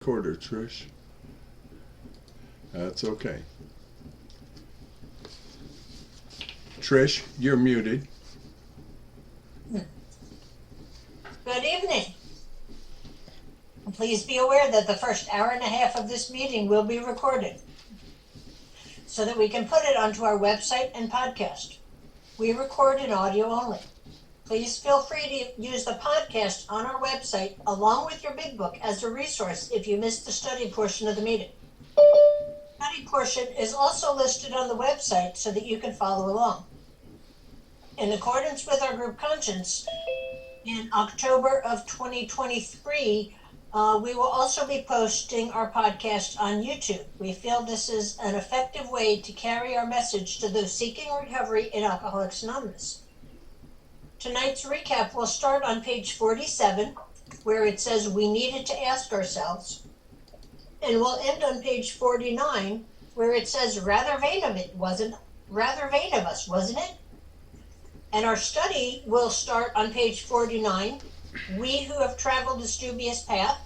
Recorder, Trish. That's okay. Trish, you're muted. Good evening. Please be aware that the first hour and a half of this meeting will be recorded so that we can put it onto our website and podcast. We record in audio only. Please feel free to use the podcast on our website along with your big book as a resource if you missed the study portion of the meeting. The study portion is also listed on the website so that you can follow along. In accordance with our group conscience, in October of 2023, we will also be posting our podcast on YouTube. We feel this is an effective way to carry our message to those seeking recovery in Alcoholics Anonymous. Tonight's recap will start on page 47, where it says we needed to ask ourselves, and we'll end on page 49, where it says rather vain of us, wasn't it? And our study will start on page 49, we who have traveled this dubious path,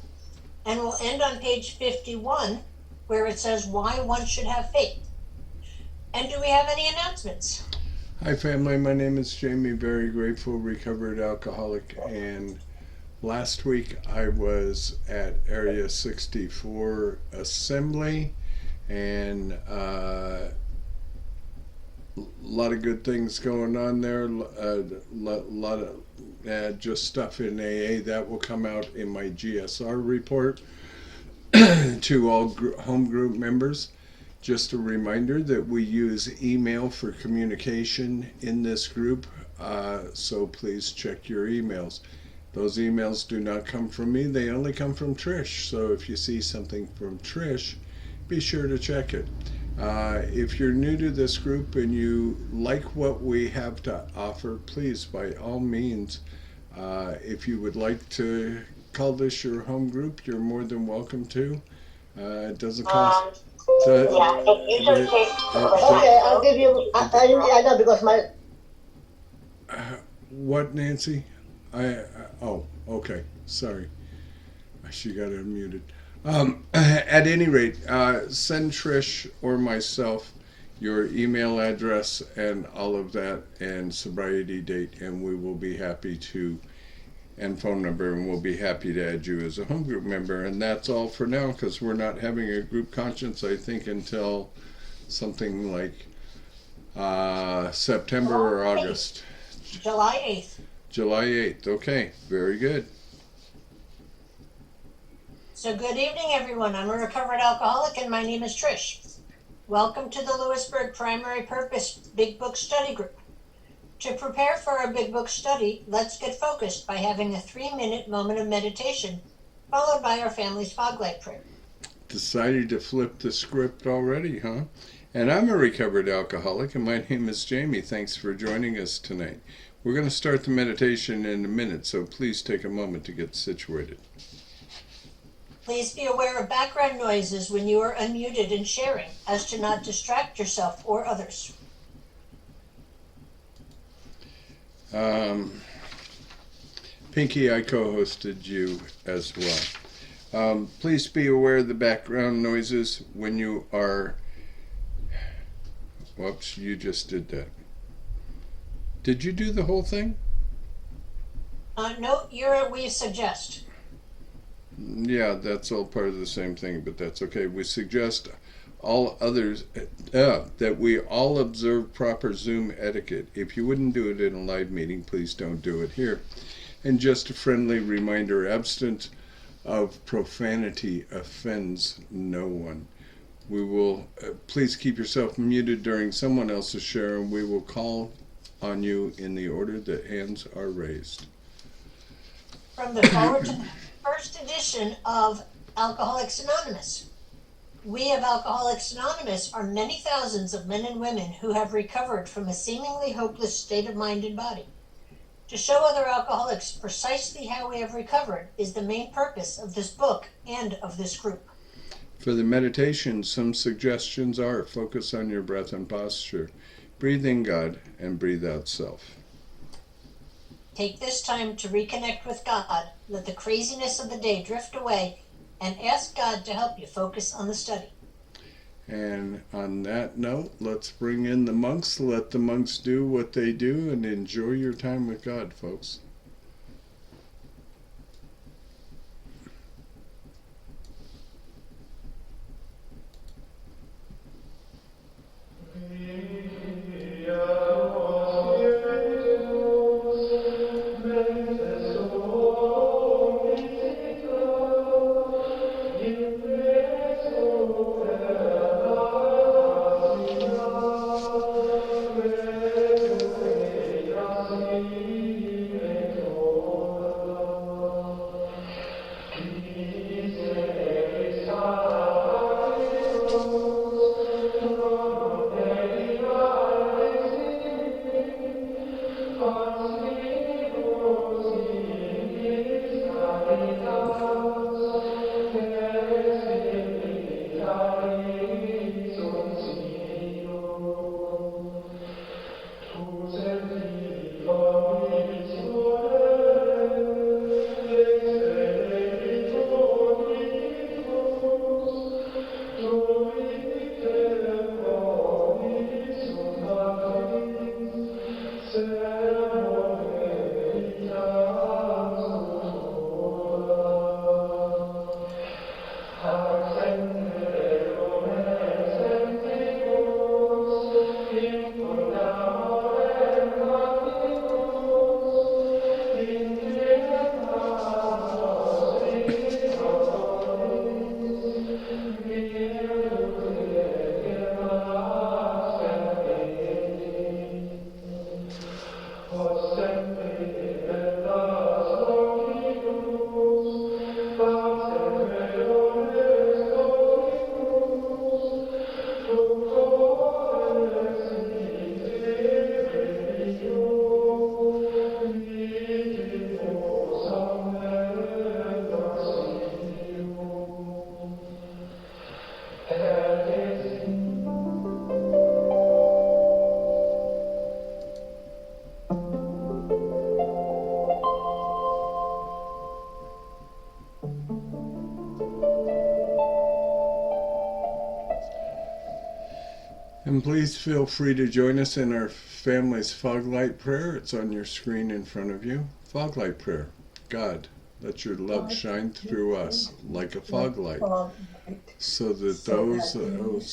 and we'll end on page 51, where it says why one should have faith. And do we have any announcements? Hi family, my name is Jamie, very grateful, recovered alcoholic, and last week I was at Area 64 Assembly, and a lot of good things going on there, a lot of just stuff in AA that will come out in my GSR report to all home group members. Just a reminder that we use email for communication in this group, so please check your emails. Those emails do not come from me, they only come from Trish, so if you see something from Trish, be sure to check it. If you're new to this group and you like what we have to offer, please, by all means, if you would like to call this your home group, you're more than welcome to. It doesn't cost... Okay, I'll give you. I know because my. What, Nancy? Oh, okay. Sorry, she got unmuted. At any rate, send Trish or myself your email address and all of that, and sobriety date, and we will be happy to. And phone number, and we'll be happy to add you as a home group member. And that's all for now, because we're not having a group conscience, I think, until something like September or August. July 8th. July 8th. Okay, very good. So good evening, everyone. I'm a recovered alcoholic, and my name is Trish. Welcome to the Lewisburg Primary Purpose Big Book Study Group. To prepare for our Big Book study, let's get focused by having a 3-minute moment of meditation, followed by our family's fog light prayer. Decided to flip the script already, huh? And I'm a recovered alcoholic, and my name is Jamie. Thanks for joining us tonight. We're going to start the meditation in a minute, so please take a moment to get situated. Please be aware of background noises when you are unmuted and sharing, as to not distract yourself or others. Pinky, I co-hosted you as well. Please be aware of the background noises when you are... Whoops, you just did that. Did you do the whole thing? No, we suggest. Yeah, that's all part of the same thing, but that's okay. We suggest all others that we all observe proper Zoom etiquette. If you wouldn't do it in a live meeting, please don't do it here. And just a friendly reminder, absence of profanity offends no one. We will please keep yourself muted during someone else's share, and we will call on you in the order that hands are raised. From the forward to the first edition of Alcoholics Anonymous. We of Alcoholics Anonymous are many thousands of men and women who have recovered from a seemingly hopeless state of mind and body. To show other alcoholics precisely how we have recovered is the main purpose of this book and of this group. For the meditation, some suggestions are: focus on your breath and posture, breathe in God, and breathe out self. Take this time to reconnect with God, let the craziness of the day drift away, and ask God to help you focus on the study. And on that note, let's bring in the monks. Let the monks do what they do and enjoy your time with God, folks. And please feel free to join us in our family's fog light prayer. It's on your screen in front of you. Fog light prayer. God, let your love shine through us like a fog light, so that those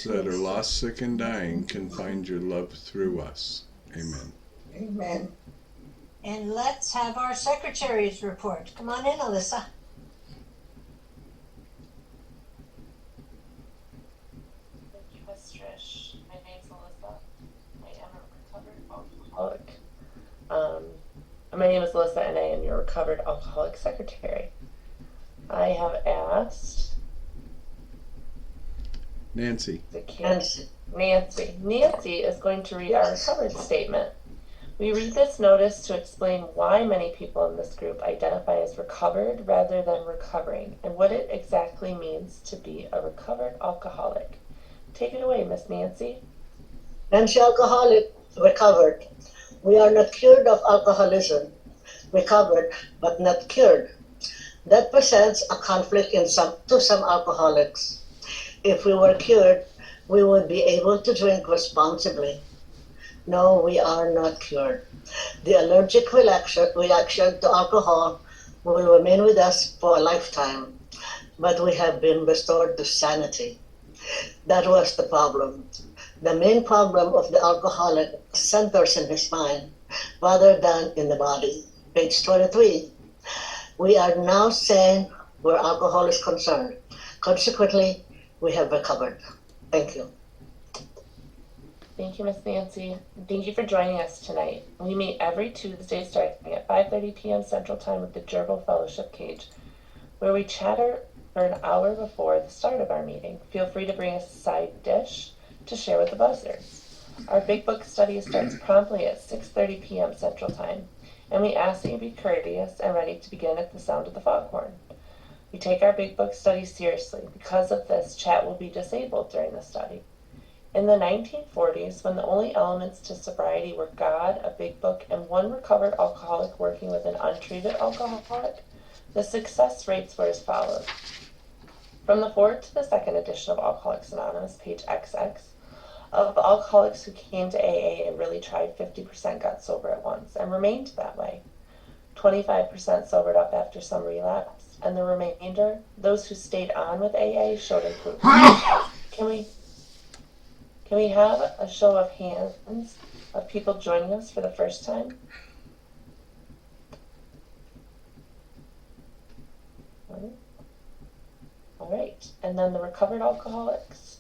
that are lost, sick, and dying can find your love through us. Amen. Amen. And let's have our secretary's report. Come on in, Alyssa. Thank you, Ms. Trish. My name's Alyssa. I am a recovered alcoholic. My name is Alyssa, and I am your recovered alcoholic secretary. I have asked Nancy. Nancy is going to read our recovered statement. We read this notice to explain why many people in this group identify as recovered rather than recovering, and what it exactly means to be a recovered alcoholic. Take it away, Miss Nancy. Nancy, alcoholic, recovered. We are not cured of alcoholism. Recovered, but not cured. That presents a conflict to some alcoholics. If we were cured, we would be able to drink responsibly. No, we are not cured. The allergic reaction to alcohol will remain with us for a lifetime, but we have been restored to sanity. That was the problem. The main problem of the alcoholic centers in his mind rather than in the body. Page 23. We are now sane where alcohol is concerned. Consequently, we have recovered. Thank you. Thank you, Miss Nancy. Thank you for joining us tonight. We meet every Tuesday starting at 5:30 p.m. Central Time with the Gerbil Fellowship Cage, where we chatter for an hour before the start of our meeting. Feel free to bring a side dish to share with the buzzers. Our Big Book study starts promptly at 6:30 p.m. Central Time, and we ask that you be courteous and ready to begin at the sound of the foghorn. We take our Big Book study seriously. Because of this, chat will be disabled during the study. In the 1940s, when the only elements to sobriety were God, a Big Book, and one recovered alcoholic working with an untreated alcoholic, the success rates were as follows. From the fourth to the second edition of Alcoholics Anonymous, page XX, of alcoholics who came to AA and really tried, 50% got sober at once and remained that way. 25% sobered up after some relapse, and the remainder, those who stayed on with AA, showed improvement. Can we have a show of hands of people joining us for the first time? All right, and then the recovered alcoholics.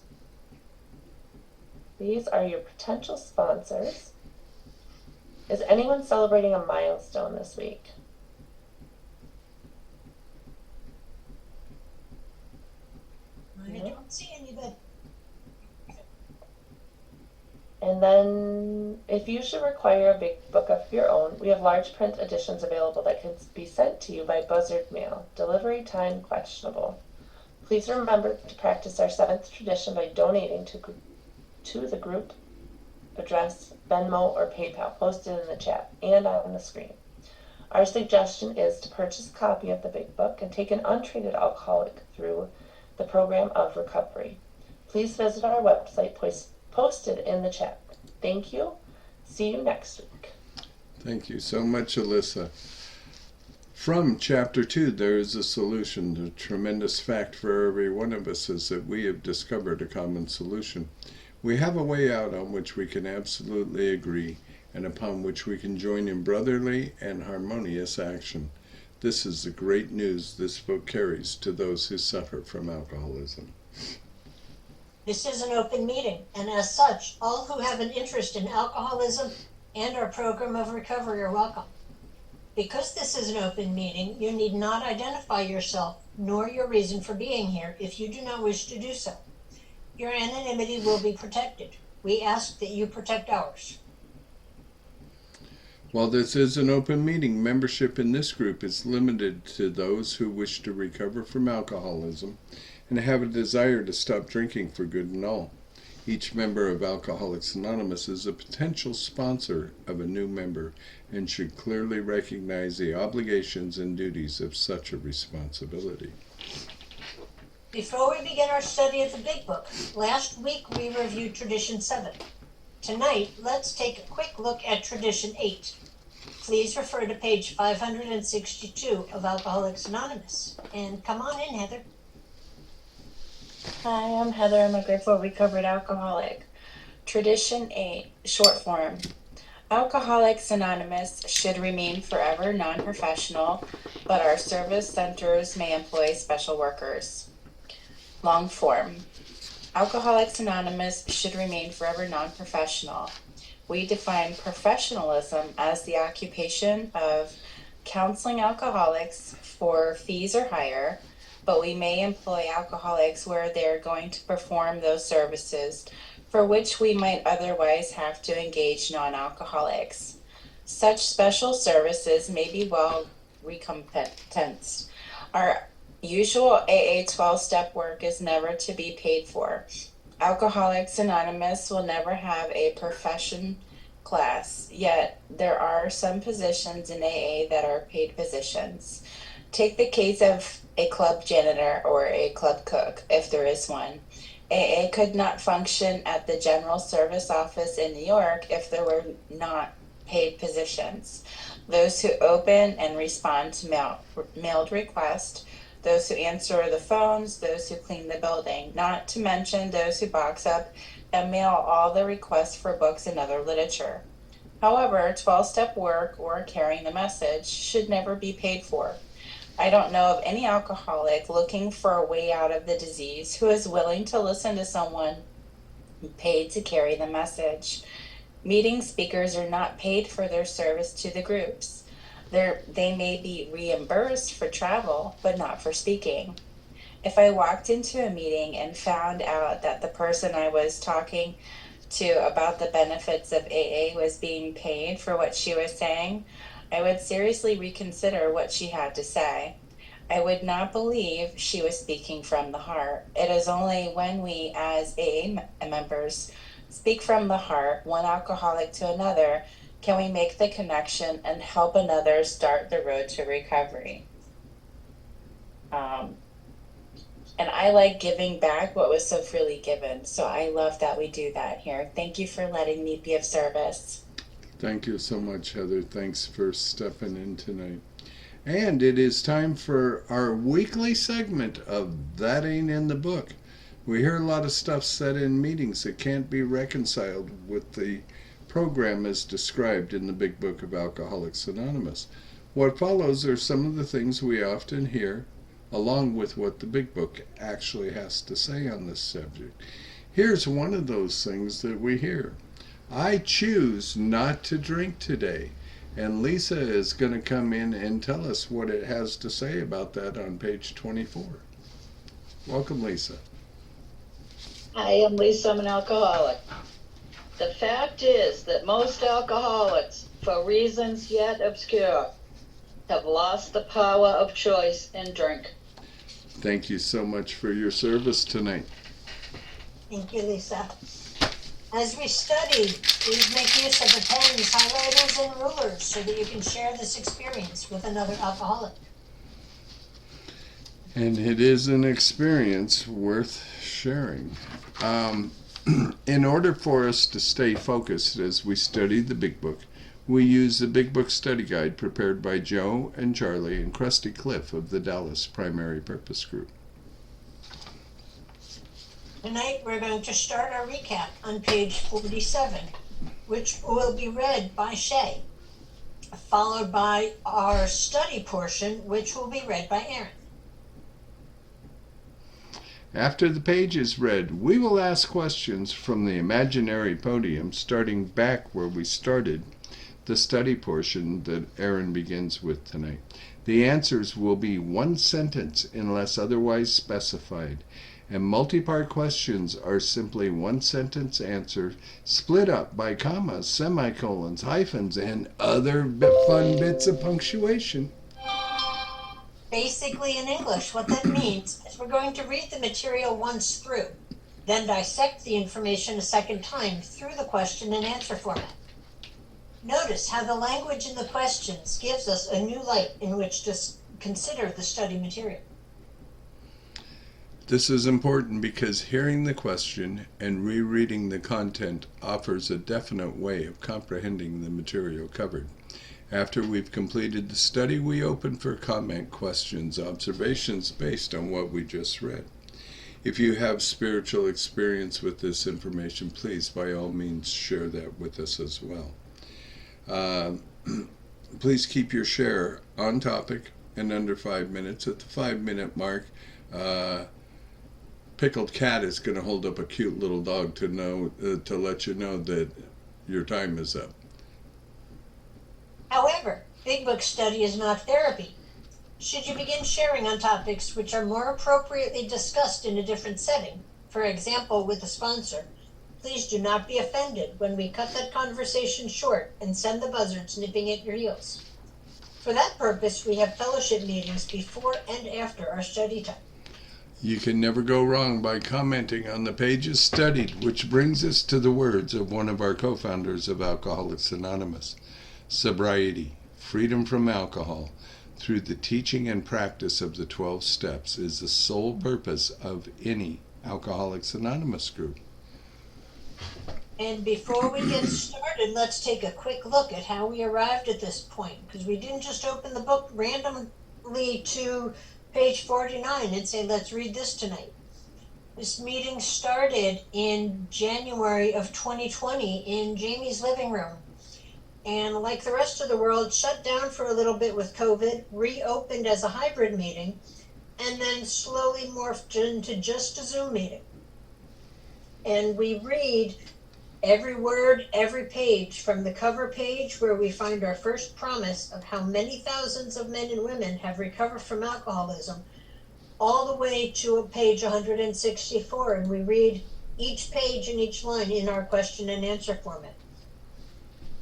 These are your potential sponsors. Is anyone celebrating a milestone this week? I don't see anybody. And then, if you should require a big book of your own, we have large print editions available that can be sent to you by buzzard mail. Delivery time questionable. Please remember to practice our 7th tradition by donating to the group address, Venmo, or PayPal posted in the chat and on the screen. Our suggestion is to purchase a copy of the big book and take an untreated alcoholic through the program of recovery. Please visit our website posted in the chat. Thank you. See you next week. Thank you so much, Alyssa. From Chapter 2, there is a solution. The tremendous fact for every one of us is that we have discovered a common solution. We have a way out on which we can absolutely agree and upon which we can join in brotherly and harmonious action. This is the great news this book carries to those who suffer from alcoholism. This is an open meeting, and as such, all who have an interest in alcoholism and our program of recovery are welcome. Because this is an open meeting, you need not identify yourself nor your reason for being here if you do not wish to do so. Your anonymity will be protected. We ask that you protect ours. While this is an open meeting, membership in this group is limited to those who wish to recover from alcoholism and have a desire to stop drinking for good and all. Each member of Alcoholics Anonymous is a potential sponsor of a new member and should clearly recognize the obligations and duties of such a responsibility. Before we begin our study of the Big Book, last week we reviewed Tradition 7. Tonight, let's take a quick look at Tradition 8. Please refer to page 562 of Alcoholics Anonymous. And come on in, Heather. Hi, I'm Heather. I'm a grateful recovered alcoholic. Tradition 8, short form. Alcoholics Anonymous should remain forever non-professional, but our service centers may employ special workers. Long form. Alcoholics Anonymous should remain forever non-professional. We define professionalism as the occupation of counseling alcoholics for fees or higher, but we may employ alcoholics where they're going to perform those services for which we might otherwise have to engage non-alcoholics. Such special services may be well recompensed. Our usual AA 12-step work is never to be paid for. Alcoholics Anonymous will never have a profession class, yet there are some positions in AA that are paid positions. Take the case of a club janitor or a club cook, if there is one. AA could not function at the General Service Office in New York if there were not paid positions. Those who open and respond to mailed requests, those who answer the phones, those who clean the building, not to mention those who box up and mail all the requests for books and other literature. However, 12-step work or carrying the message should never be paid for. I don't know of any alcoholic looking for a way out of the disease who is willing to listen to someone paid to carry the message. Meeting speakers are not paid for their service to the groups. They may be reimbursed for travel, but not for speaking. If I walked into a meeting and found out that the person I was talking to about the benefits of AA was being paid for what she was saying, I would seriously reconsider what she had to say. I would not believe she was speaking from the heart. It is only when we, as AA members, speak from the heart, one alcoholic to another, can we make the connection and help another start the road to recovery. And I like giving back what was so freely given. So I love that we do that here. Thank you for letting me be of service. Thank you so much, Heather. Thanks for stepping in tonight. And it is time for our weekly segment of That Ain't in the Book. We hear a lot of stuff said in meetings that can't be reconciled with the program as described in the Big Book of Alcoholics Anonymous. What follows are some of the things we often hear, along with what the Big Book actually has to say on this subject. Here's one of those things that we hear. I choose not to drink today. And Lisa is going to come in and tell us what it has to say about that on page 24. Welcome, Lisa. I am Lisa. I'm an alcoholic. The fact is that most alcoholics, for reasons yet obscure, have lost the power of choice in drink. Thank you so much for your service tonight. Thank you, Lisa. As we study, please make use of the pens, highlighters, and rulers so that you can share this experience with another alcoholic. And it is an experience worth sharing. In order for us to stay focused as we study the Big Book, we use the Big Book Study Guide prepared by Joe and Charlie and Krusty Cliff of the Dallas Primary Purpose Group. Tonight we're going to start our recap on page 47, which will be read by Shay, followed by our study portion, which will be read by Aaron. After the page is read, we will ask questions from the imaginary podium, starting back where we started the study portion that Aaron begins with tonight. The answers will be one sentence unless otherwise specified, and multi-part questions are simply one sentence answer split up by commas, semicolons, hyphens, and other fun bits of punctuation. Basically in English, what that means is we're going to read the material once through, then dissect the information a second time through the question and answer format. Notice how the language in the questions gives us a new light in which to consider the study material. This is important because hearing the question and rereading the content offers a definite way of comprehending the material covered. After we've completed the study, we open for comment, questions, observations based on what we just read. If you have spiritual experience with this information, please by all means share that with us as well. Please keep your share on topic and under 5 minutes. At the 5-minute mark, Pickled Cat is going to hold up a cute little dog to let you know that your time is up. However, Big Book study is not therapy. Should you begin sharing on topics which are more appropriately discussed in a different setting, for example with a sponsor, please do not be offended when we cut that conversation short and send the buzzards nipping at your heels. For that purpose, we have fellowship meetings before and after our study time. You can never go wrong by commenting on the pages studied, which brings us to the words of one of our co-founders of Alcoholics Anonymous. Sobriety, freedom from alcohol, through the teaching and practice of the 12 steps is the sole purpose of any Alcoholics Anonymous group. And before we get started, let's take a quick look at how we arrived at this point, because we didn't just open the book randomly to page 49 and say, let's read this tonight. This meeting started in January of 2020 in Jamie's living room. And like the rest of the world, shut down for a little bit with COVID, reopened as a hybrid meeting, and then slowly morphed into just a Zoom meeting. And we read every word, every page, from the cover page where we find our first promise of how many thousands of men and women have recovered from alcoholism, all the way to page 164, and we read each page and each line in our question and answer format.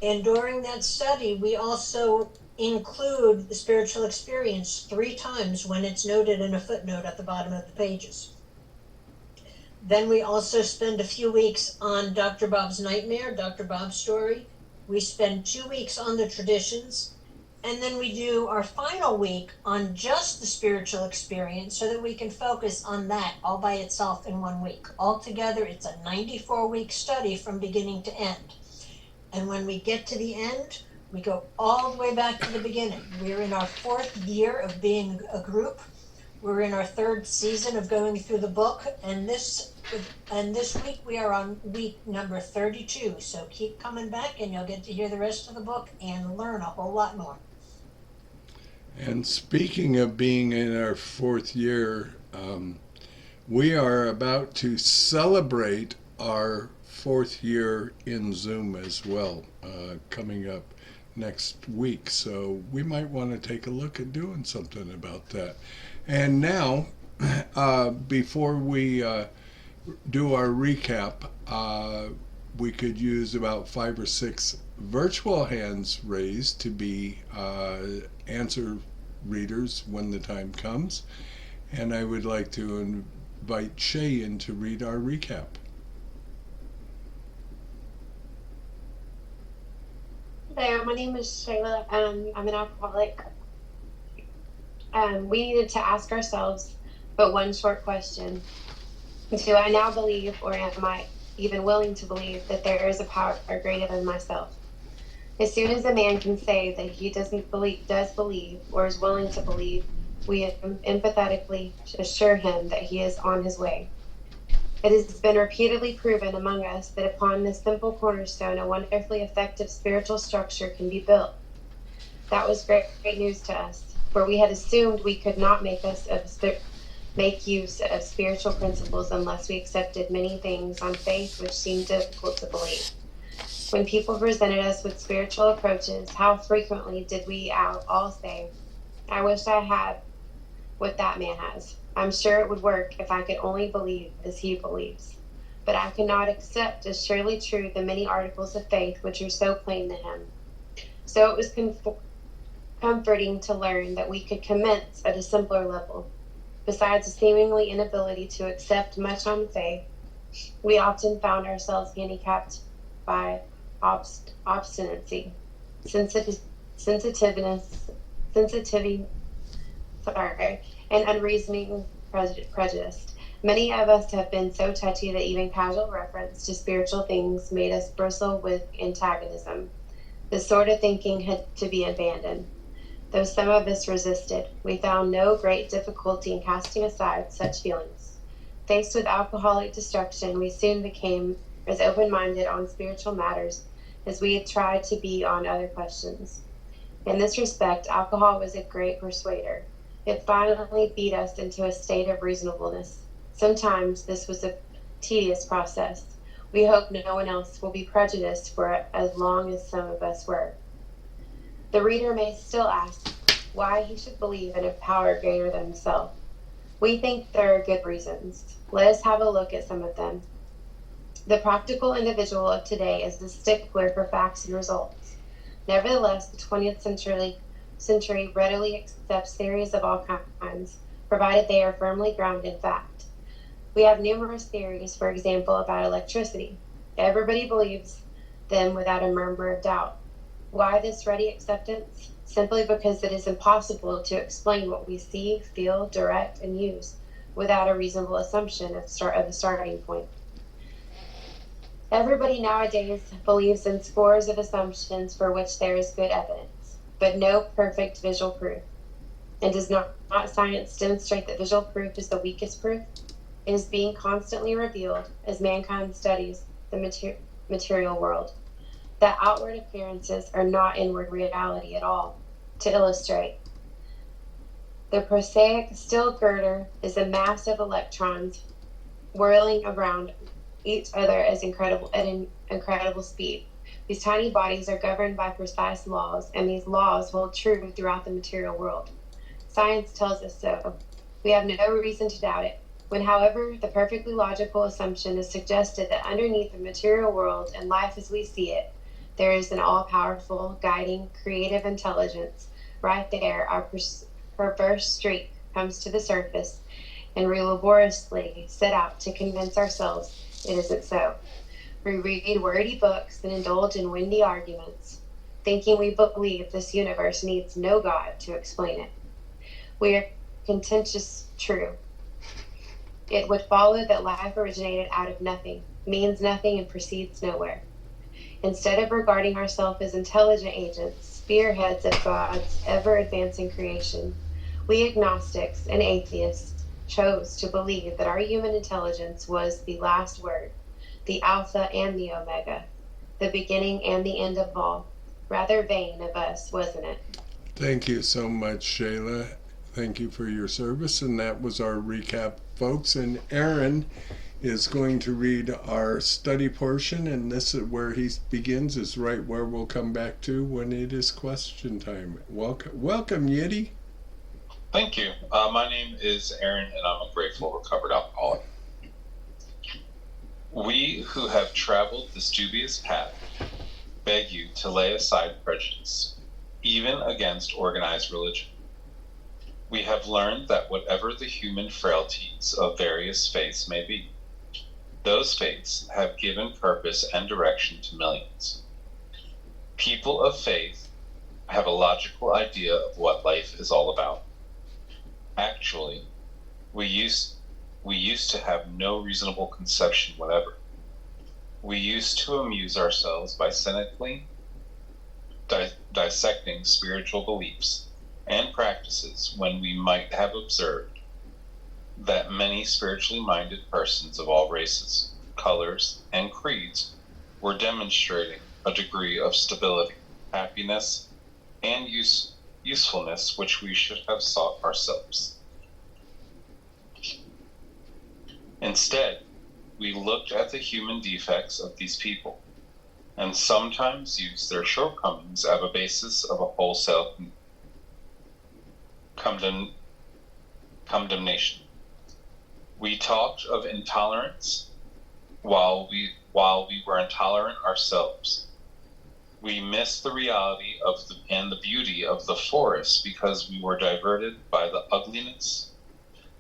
And during that study, we also include the spiritual experience 3 times when it's noted in a footnote at the bottom of the pages. Then we also spend a few weeks on Dr. Bob's Nightmare, Dr. Bob's story. We spend 2 weeks on the traditions. And then we do our final week on just the spiritual experience so that we can focus on that all by itself in 1 week. Altogether, it's a 94-week study from beginning to end. And when we get to the end, we go all the way back to the beginning. We're in our 4th year of being a group. We're in our 3rd season of going through the book, and this week we are on week number 32. So keep coming back and you'll get to hear the rest of the book and learn a whole lot more. And speaking of being in our 4th year, we are about to celebrate our 4th year in Zoom as well, coming up next week. So we might want to take a look at doing something about that. And now, before we do our recap, we could use about 5 or 6 virtual hands raised to be answer readers when the time comes. And I would like to invite Shay in to read our recap. There, my name is Shayla. I'm an alcoholic. We needed to ask ourselves but one short question. Do I now believe, or am I even willing to believe, that there is a power greater than myself? As soon as a man can say that he does believe, or is willing to believe, we empathetically assure him that he is on his way. It has been repeatedly proven among us that upon this simple cornerstone, a wonderfully effective spiritual structure can be built. That was great news to us, for we had assumed we could not make use of spiritual principles unless we accepted many things on faith which seemed difficult to believe. When people presented us with spiritual approaches, how frequently did we all say, "I wish I had what that man has. I'm sure it would work if I could only believe as he believes. But I cannot accept as surely true the many articles of faith which are so plain to him." So it was comforting to learn that we could commence at a simpler level. Besides a seemingly inability to accept much on faith, we often found ourselves handicapped by obstinacy, sensitivity, and unreasoning prejudice. Many of us have been so touchy that even casual reference to spiritual things made us bristle with antagonism. This sort of thinking had to be abandoned. Though some of us resisted, we found no great difficulty in casting aside such feelings. Faced with alcoholic destruction, we soon became as open-minded on spiritual matters as we had tried to be on other questions. In this respect, alcohol was a great persuader. It finally beat us into a state of reasonableness. Sometimes this was a tedious process. We hope no one else will be prejudiced for it as long as some of us were. The reader may still ask why he should believe in a power greater than himself. We think there are good reasons. Let us have a look at some of them. The practical individual of today is the stickler for facts and results. Nevertheless, the 20th century readily accepts theories of all kinds, provided they are firmly grounded in fact. We have numerous theories, for example, about electricity. Everybody believes them without a murmur of doubt. Why this ready acceptance? Simply because it is impossible to explain what we see, feel, direct, and use without a reasonable assumption of the starting point. Everybody nowadays believes in scores of assumptions for which there is good evidence, but no perfect visual proof. And does not science demonstrate that visual proof is the weakest proof? It is being constantly revealed as mankind studies the material world, that outward appearances are not inward reality at all. To illustrate, the prosaic steel girder is a mass of electrons whirling around each other at an incredible speed. These tiny bodies are governed by precise laws, and these laws hold true throughout the material world. Science tells us so. We have no reason to doubt it. When, however, the perfectly logical assumption is suggested that underneath the material world and life as we see it, there is an all-powerful, guiding, creative intelligence. Right there, our perverse streak comes to the surface, and we laboriously set out to convince ourselves it isn't so. We read wordy books and indulge in windy arguments. thinking we believe this universe needs no God to explain it. We are contentious true. It would follow that life originated out of nothing, means nothing, and proceeds nowhere. Instead of regarding ourselves as intelligent agents, spearheads of God's ever-advancing creation, we agnostics and atheists chose to believe that our human intelligence was the last word, the Alpha and the Omega, the beginning and the end of all. Rather vain of us, wasn't it? Thank you so much, Shayla. Thank you for your service. And that was our recap, folks. And Aaron is going to read our study portion. And this is where he begins, is right where we'll come back to when it is question time. Welcome, Yiddy. Thank you. My name is Aaron, and I'm a grateful recovered alcoholic. We who have traveled this dubious path beg you to lay aside prejudice, even against organized religion. We have learned that whatever the human frailties of various faiths may be, those faiths have given purpose and direction to millions. People of faith have a logical idea of what life is all about. Actually, we used to have no reasonable conception whatever. We used to amuse ourselves by cynically dissecting spiritual beliefs and practices when we might have observed that many spiritually minded persons of all races, colors, and creeds were demonstrating a degree of stability, happiness, and usefulness which we should have sought ourselves. Instead, we looked at the human defects of these people, and sometimes used their shortcomings as a basis of a wholesale condemnation. We talked of intolerance while we were intolerant ourselves. We missed the reality and the beauty of the forest because we were diverted by the ugliness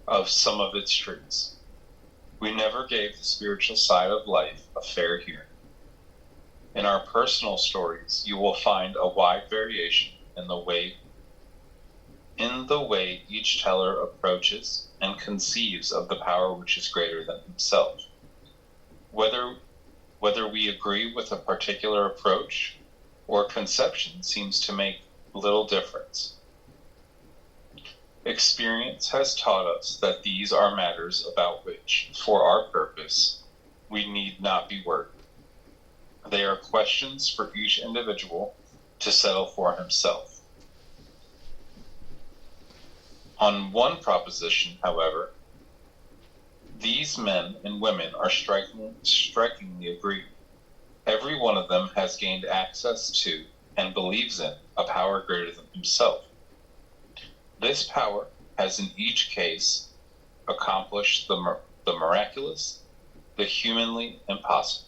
of some of its trees. We never gave the spiritual side of life a fair hearing. In our personal stories, you will find a wide variation in the way each teller approaches and conceives of the power which is greater than himself. Whether we agree with a particular approach or conception seems to make little difference. Experience has taught us that these are matters about which, for our purpose, we need not be worried. They are questions for each individual to settle for himself. On one proposition, however, these men and women are strikingly agreed. Every one of them has gained access to and believes in a power greater than himself. This power has in each case accomplished the miraculous, the humanly impossible.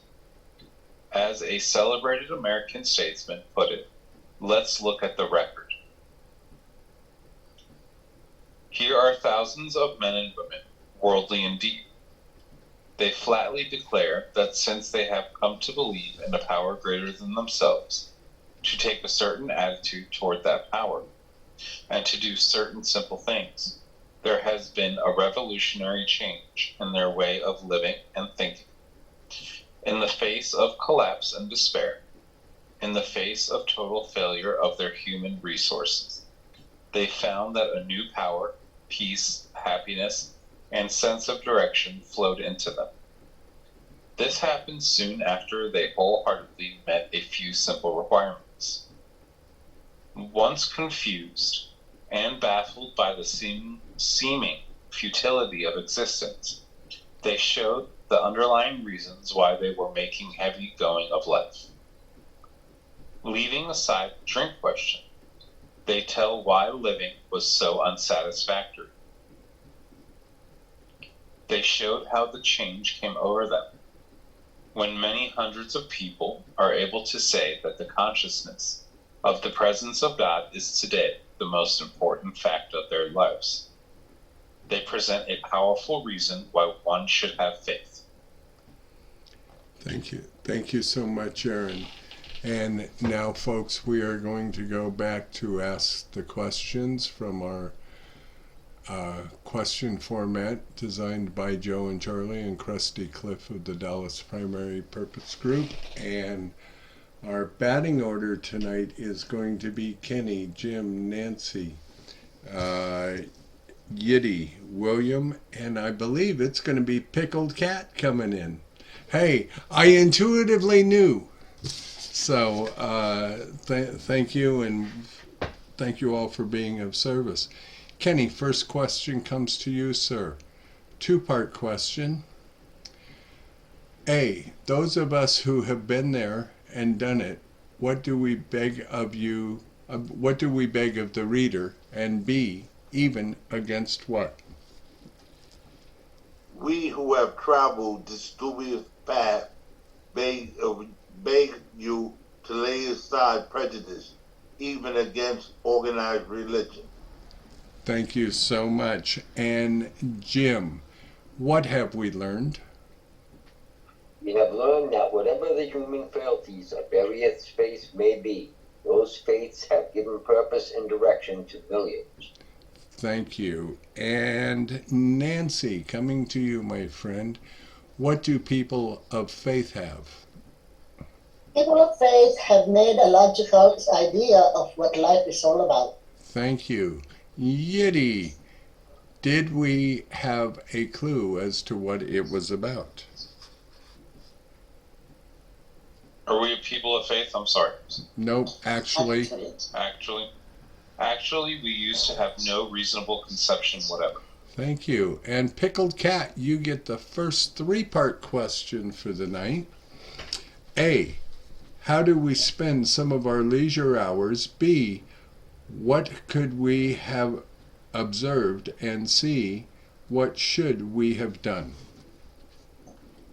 As a celebrated American statesman put it, let's look at the record. Here are thousands of men and women, worldly indeed. They flatly declare that since they have come to believe in a power greater than themselves, to take a certain attitude toward that power, and to do certain simple things, there has been a revolutionary change in their way of living and thinking. In the face of collapse and despair, in the face of total failure of their human resources, they found that a new power, peace, happiness, and sense of direction flowed into them. This happened soon after they wholeheartedly met a few simple requirements. Once confused and baffled by the seeming futility of existence, they showed the underlying reasons why they were making heavy going of life. Leaving aside the drink question, they tell why living was so unsatisfactory. They showed how the change came over them. When many hundreds of people are able to say that the consciousness of the presence of God is today the most important fact of their lives, they present a powerful reason why one should have faith. Thank you. Thank you so much, Aaron. And now, folks, we are going to go back to ask the questions from our question format designed by Joe and Charlie and Krusty Cliff of the Dallas Primary Purpose Group. And our batting order tonight is going to be Kenny, Jim, Nancy, Yiddy, William, and I believe it's going to be Pickled Cat coming in. Hey, I intuitively knew. So thank you, and thank you all for being of service. Kenny, first question comes to you, sir. Two-part question. A, those of us who have been there and done it, what do we beg of you? What do we beg of the reader? And B, even against what? We who have traveled this dubious path beg you to lay aside prejudice, even against organized religion. Thank you so much. And Jim, what have we learned? We have learned that whatever the human frailties of various faiths may be, those faiths have given purpose and direction to millions. Thank you. And Nancy, coming to you, my friend, what do people of faith have? People of faith have made a logical idea of what life is all about. Thank you. Yiddy, did we have a clue as to what it was about? Are we people of faith? I'm sorry. Nope, actually. Actually, we used to have no reasonable conception whatever. Thank you. And Pickled Cat, you get the first three-part question for the night. A, how do we spend some of our leisure hours? B, what could we have observed? And C, what should we have done?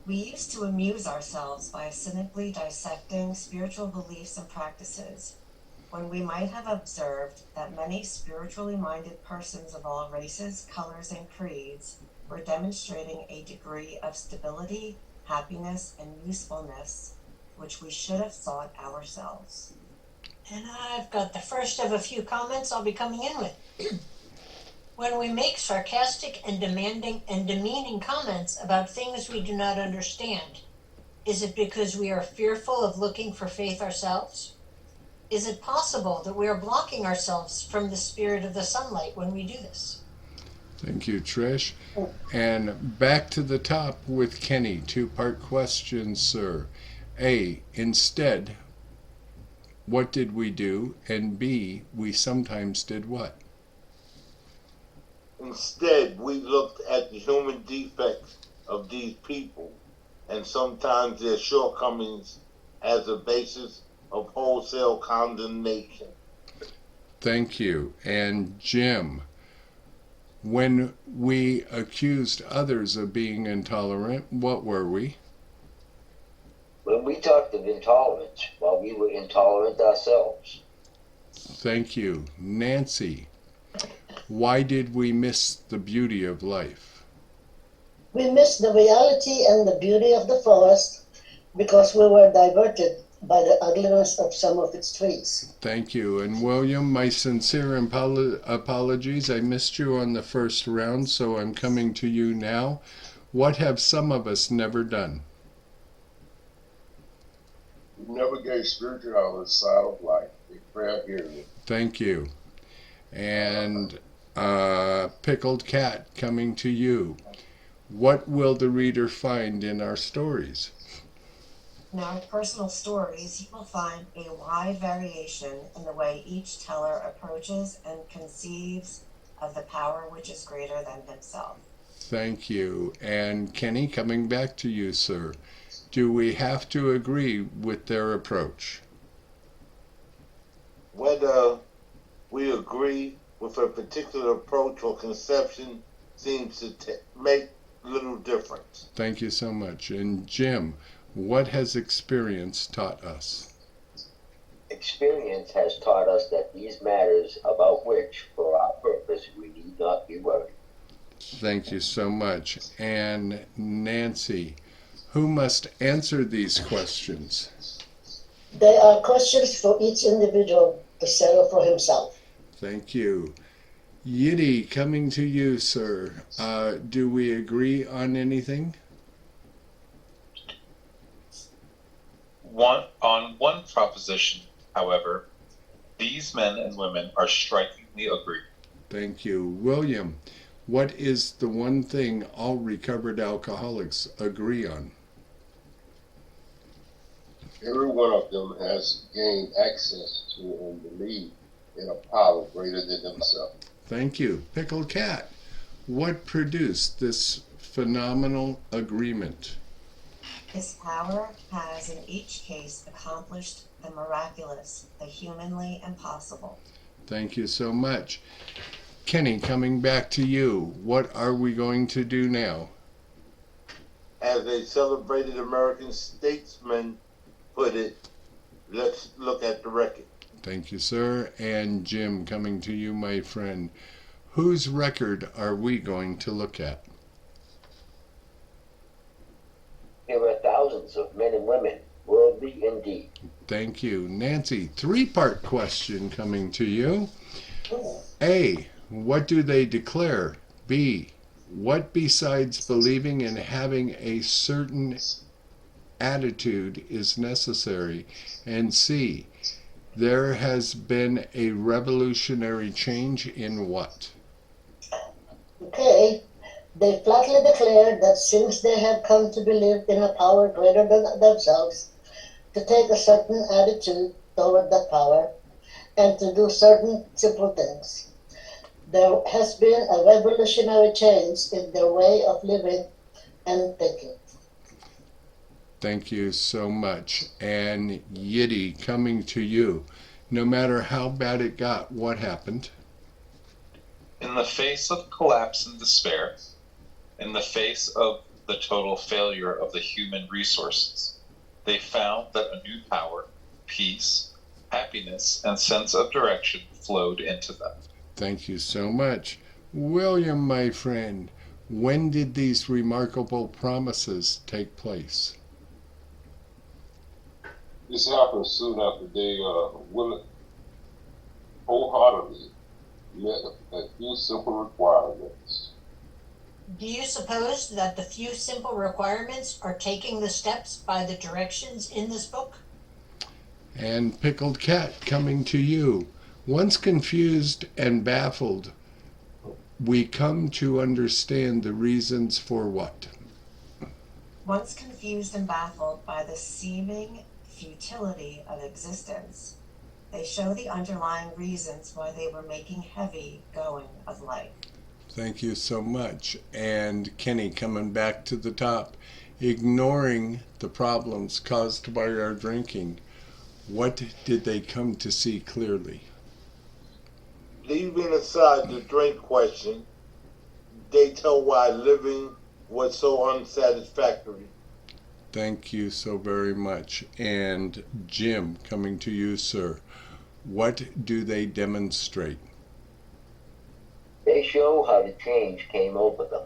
We used to amuse ourselves by cynically dissecting spiritual beliefs and practices, when we might have observed that many spiritually minded persons of all races, colors, and creeds were demonstrating a degree of stability, happiness, and usefulness which we should have sought ourselves. And I've got the first of a few comments I'll be coming in with. When we make sarcastic and demanding and demeaning comments about things we do not understand, is it because we are fearful of looking for faith ourselves? Is it possible that we are blocking ourselves from the spirit of the sunlight when we do this? Thank you, Trish. And back to the top with Kenny. Two-part question, sir. A, instead, what did we do? And B, we sometimes did what? Instead, we looked at the human defects of these people and sometimes their shortcomings as a basis of wholesale condemnation. Thank you. And Jim, when we accused others of being intolerant, what were we? When we talked of intolerance, while we were intolerant ourselves. Thank you. Nancy, why did we miss the beauty of life? We missed the reality and the beauty of the forest because we were diverted by the ugliness of some of its trees. Thank you. And William, my sincere apologies. I missed you on the first round, so I'm coming to you now. What have some of us never done? We never gave spirituality a side of life, a prayer period. Thank you. And Pickled Cat, coming to you. What will the reader find in our stories? In our personal stories, you will find a wide variation in the way each teller approaches and conceives of the power which is greater than himself. Thank you. And Kenny, coming back to you, sir. Do we have to agree with their approach? Whether we agree with a particular approach or conception seems to make little difference. Thank you so much. And Jim, what has experience taught us? Experience has taught us that these matters about which, for our purpose, we need not be worried. Thank you so much. And Nancy, who must answer these questions? They are questions for each individual to settle for himself. Thank you. Yiddy, coming to you, sir. Do we agree on anything? On one proposition, however, these men and women are strikingly agreed. Thank you. William, what is the one thing all recovered alcoholics agree on? Every one of them has gained access to and believe in a power greater than themselves. Thank you. Pickled Cat, what produced this phenomenal agreement? This power has in each case accomplished the miraculous, the humanly impossible. Thank you so much. Kenny, coming back to you, what are we going to do now? As a celebrated American statesman put it, let's look at the record. Thank you, sir. And Jim, coming to you, my friend, whose record are we going to look at? There are thousands of men and women, worldly indeed. Thank you. Nancy, three-part question coming to you. A, what do they declare? B, what besides believing and having a certain attitude is necessary? And C, there has been a revolutionary change in what? Okay, they flatly declare that since they have come to believe in a power greater than themselves, to take a certain attitude toward that power, and to do certain simple things, there has been a revolutionary change in their way of living and thinking. Thank you so much. And Yiddy, coming to you, no matter how bad it got, what happened? In the face of collapse and despair, in the face of the total failure of the human resources, they found that a new power, peace, happiness, and sense of direction flowed into them. Thank you so much. William, my friend, when did these remarkable promises take place? This happened soon after they wholeheartedly met a few simple requirements. Do you suppose that the few simple requirements are taking the steps by the directions in this book? And Pickled Cat, coming to you. Once confused and baffled, we come to understand the reasons for what? Once confused and baffled by the seeming futility of existence, they show the underlying reasons why they were making heavy going of life. Thank you so much. And Kenny, coming back to the top, ignoring the problems caused by our drinking, what did they come to see clearly? Leaving aside the drink question, they tell why living was so unsatisfactory. Thank you so very much. And Jim, coming to you, sir, what do they demonstrate? They show how the change came over them.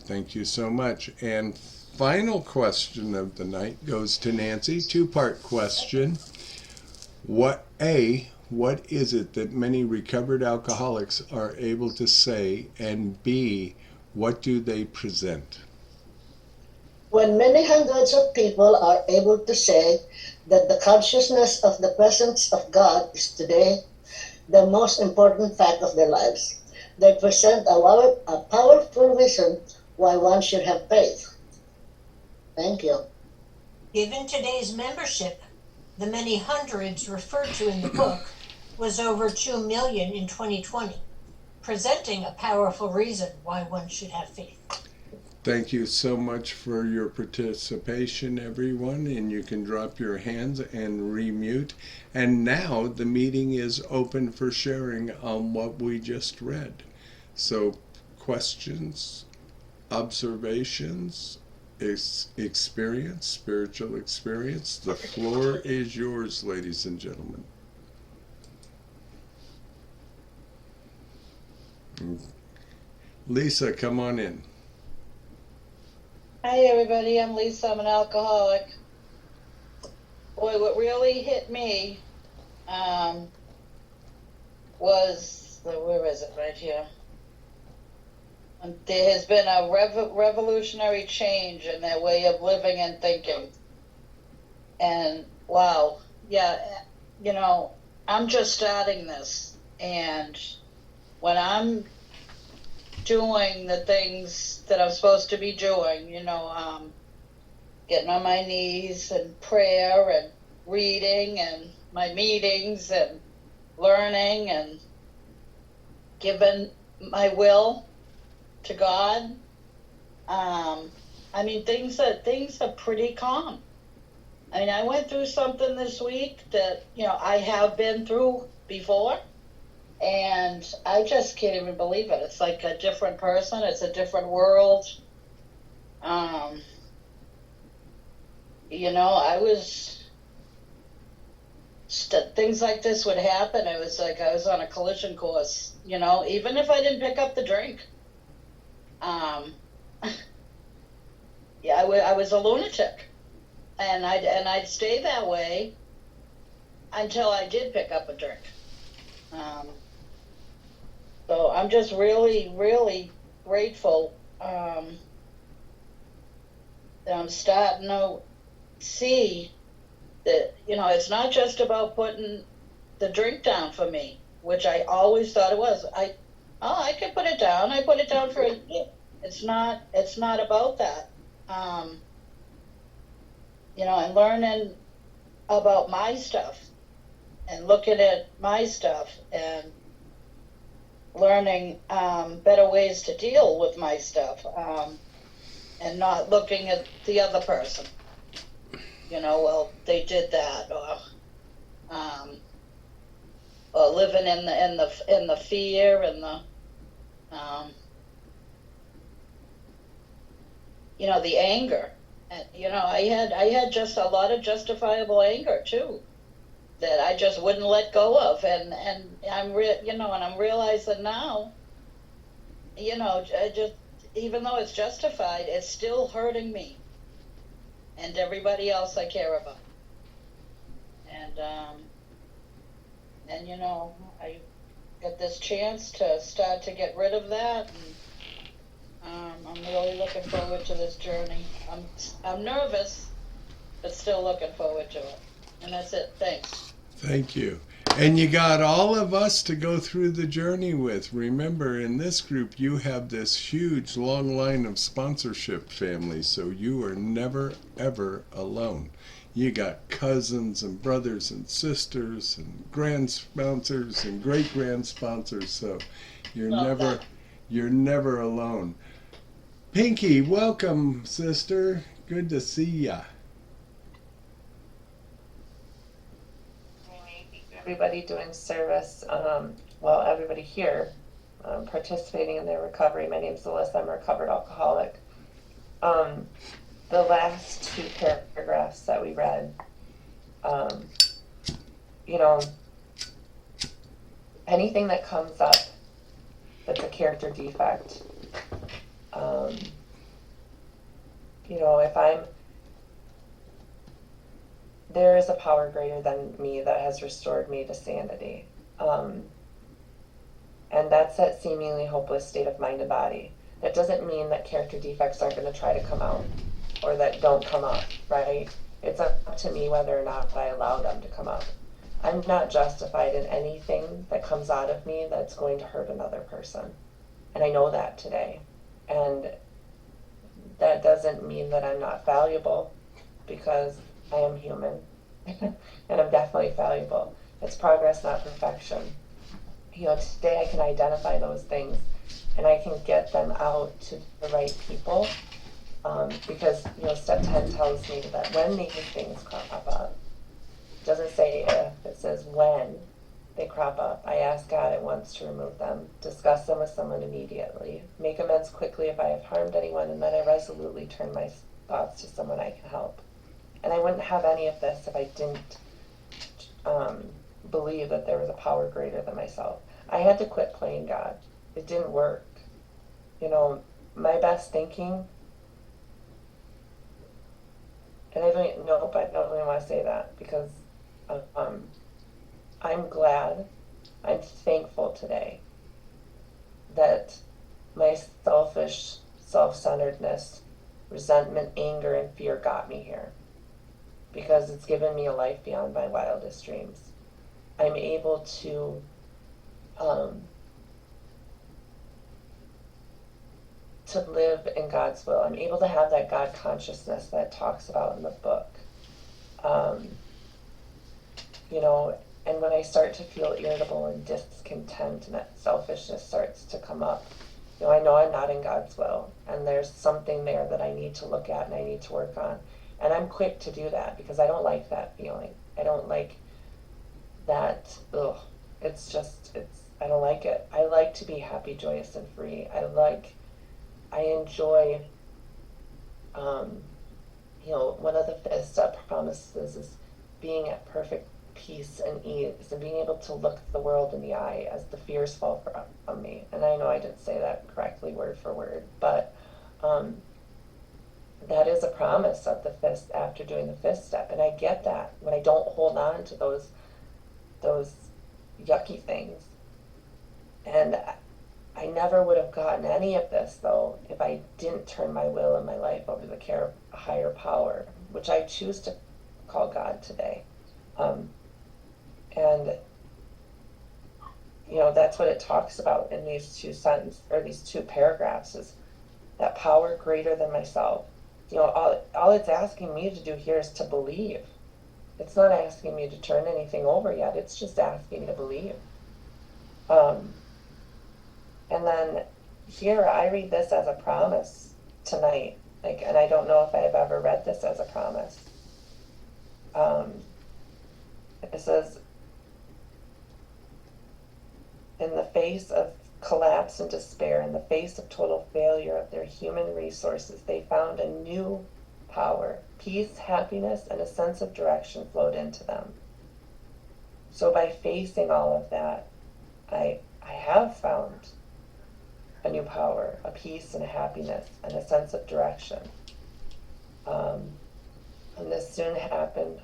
Thank you so much. And final question of the night goes to Nancy. Two-part question. What is it that many recovered alcoholics are able to say? And B, what do they present? When many hundreds of people are able to say that the consciousness of the presence of God is today the most important fact of their lives, they present a powerful reason why one should have faith. Thank you. Given today's membership, the many hundreds referred to in the book was over 2 million in 2020, presenting a powerful reason why one should have faith. Thank you so much for your participation, everyone, and you can drop your hands and remute. And now the meeting is open for sharing on what we just read. So questions, observations, experience, spiritual experience. The floor is yours, ladies and gentlemen. Lisa, come on in. Hi everybody, I'm Lisa, I'm an alcoholic. boy, what really hit me was where is it? Right here. There has been a revolutionary change in their way of living and thinking. And wow, yeah, you know, I'm just starting this, and when I'm doing the things that I'm supposed to be doing, you know, getting on my knees and prayer and reading and my meetings and learning and giving my will to God. I mean, things are pretty calm. I mean, I went through something this week that, you know, I have been through before, and I just can't even believe it. It's like a different person. It's a different world. You know, I was, things like this would happen. It was like I was on a collision course, you know, even if I didn't pick up the drink. Yeah, I was a lunatic, and I'd stay that way until I did pick up a drink. So I'm just really, really grateful that I'm starting to see that, you know, it's not just about putting the drink down for me, which I always thought it was. I can put it down. I put it down for a year. It's not about that. You know, and learning about my stuff and looking at my stuff and learning better ways to deal with my stuff, and not looking at the other person. You know, well, they did that, or living in the fear and the you know, the anger. And, you know, I had just a lot of justifiable anger too, that I just wouldn't let go of, and I'm realizing now, you know, just even though it's justified, it's still hurting me and everybody else I care about. And you know, I get this chance to start to get rid of that, and I'm really looking forward to this journey. I'm nervous, but still looking forward to it. And that's it. Thanks. Thank you. And you got all of us to go through the journey with. Remember, in this group, you have this huge, long line of sponsorship families, so you are never, ever alone. You got cousins and brothers and sisters and grand sponsors and great-grand sponsors, so you're never alone. Pinky, welcome, sister. Good to see ya. Everybody doing service, well, everybody here participating in their recovery. My name's Alyssa. I'm a recovered alcoholic. The last two paragraphs that we read, you know, anything that comes up that's a character defect, you know, there is a power greater than me that has restored me to sanity. And that's that seemingly hopeless state of mind and body. That doesn't mean that character defects aren't going to try to come out or that don't come up, right? It's up to me whether or not I allow them to come up. I'm not justified in anything that comes out of me that's going to hurt another person. And I know that today. And that doesn't mean that I'm not valuable, because I am human, and I'm definitely valuable. It's progress, not perfection. You know, today I can identify those things, and I can get them out to the right people, because, you know, step 10 tells me that when these things crop up, it doesn't say if, it says when they crop up, I ask God at once to remove them, discuss them with someone immediately, make amends quickly if I have harmed anyone, and then I resolutely turn my thoughts to someone I can help. And I wouldn't have any of this if I didn't believe that there was a power greater than myself. I had to quit playing God. It didn't work. You know, my best thinking, and I don't know definitely want to say that because I'm glad, I'm thankful today that my selfish self-centeredness, resentment, anger, and fear got me here because it's given me a life beyond my wildest dreams. I'm able to live in God's will. I'm able to have that God consciousness that it talks about in the book. You know, and when I start to feel irritable and discontent and that selfishness starts to come up, you know I'm not in God's will. And there's something there that I need to look at and I need to work on. And I'm quick to do that because I don't like that feeling. I don't like that, I don't like it. I like to be happy, joyous, and free. I enjoy, one of the fifth step promises is being at perfect peace and ease and being able to look the world in the eye as the fears fall from me. And I know I didn't say that correctly word for word, but that is a promise of the fifth after doing the fifth step. And I get that when I don't hold on to those yucky things. And I never would have gotten any of this, though, if I didn't turn my will and my life over to the care of a higher power, which I choose to call God today. And, that's what it talks about in these these two paragraphs is that power greater than myself. All it's asking me to do here is to believe. It's not asking me to turn anything over yet. It's just asking me to believe. And then here I read this as a promise tonight. And I don't know if I've ever read this as a promise. It says, in the face of collapse and despair, in the face of total failure of their human resources, they found a new power. Peace, happiness, and a sense of direction flowed into them. So by facing all of that, I have found a new power, a peace and a happiness, and a sense of direction. And this soon happened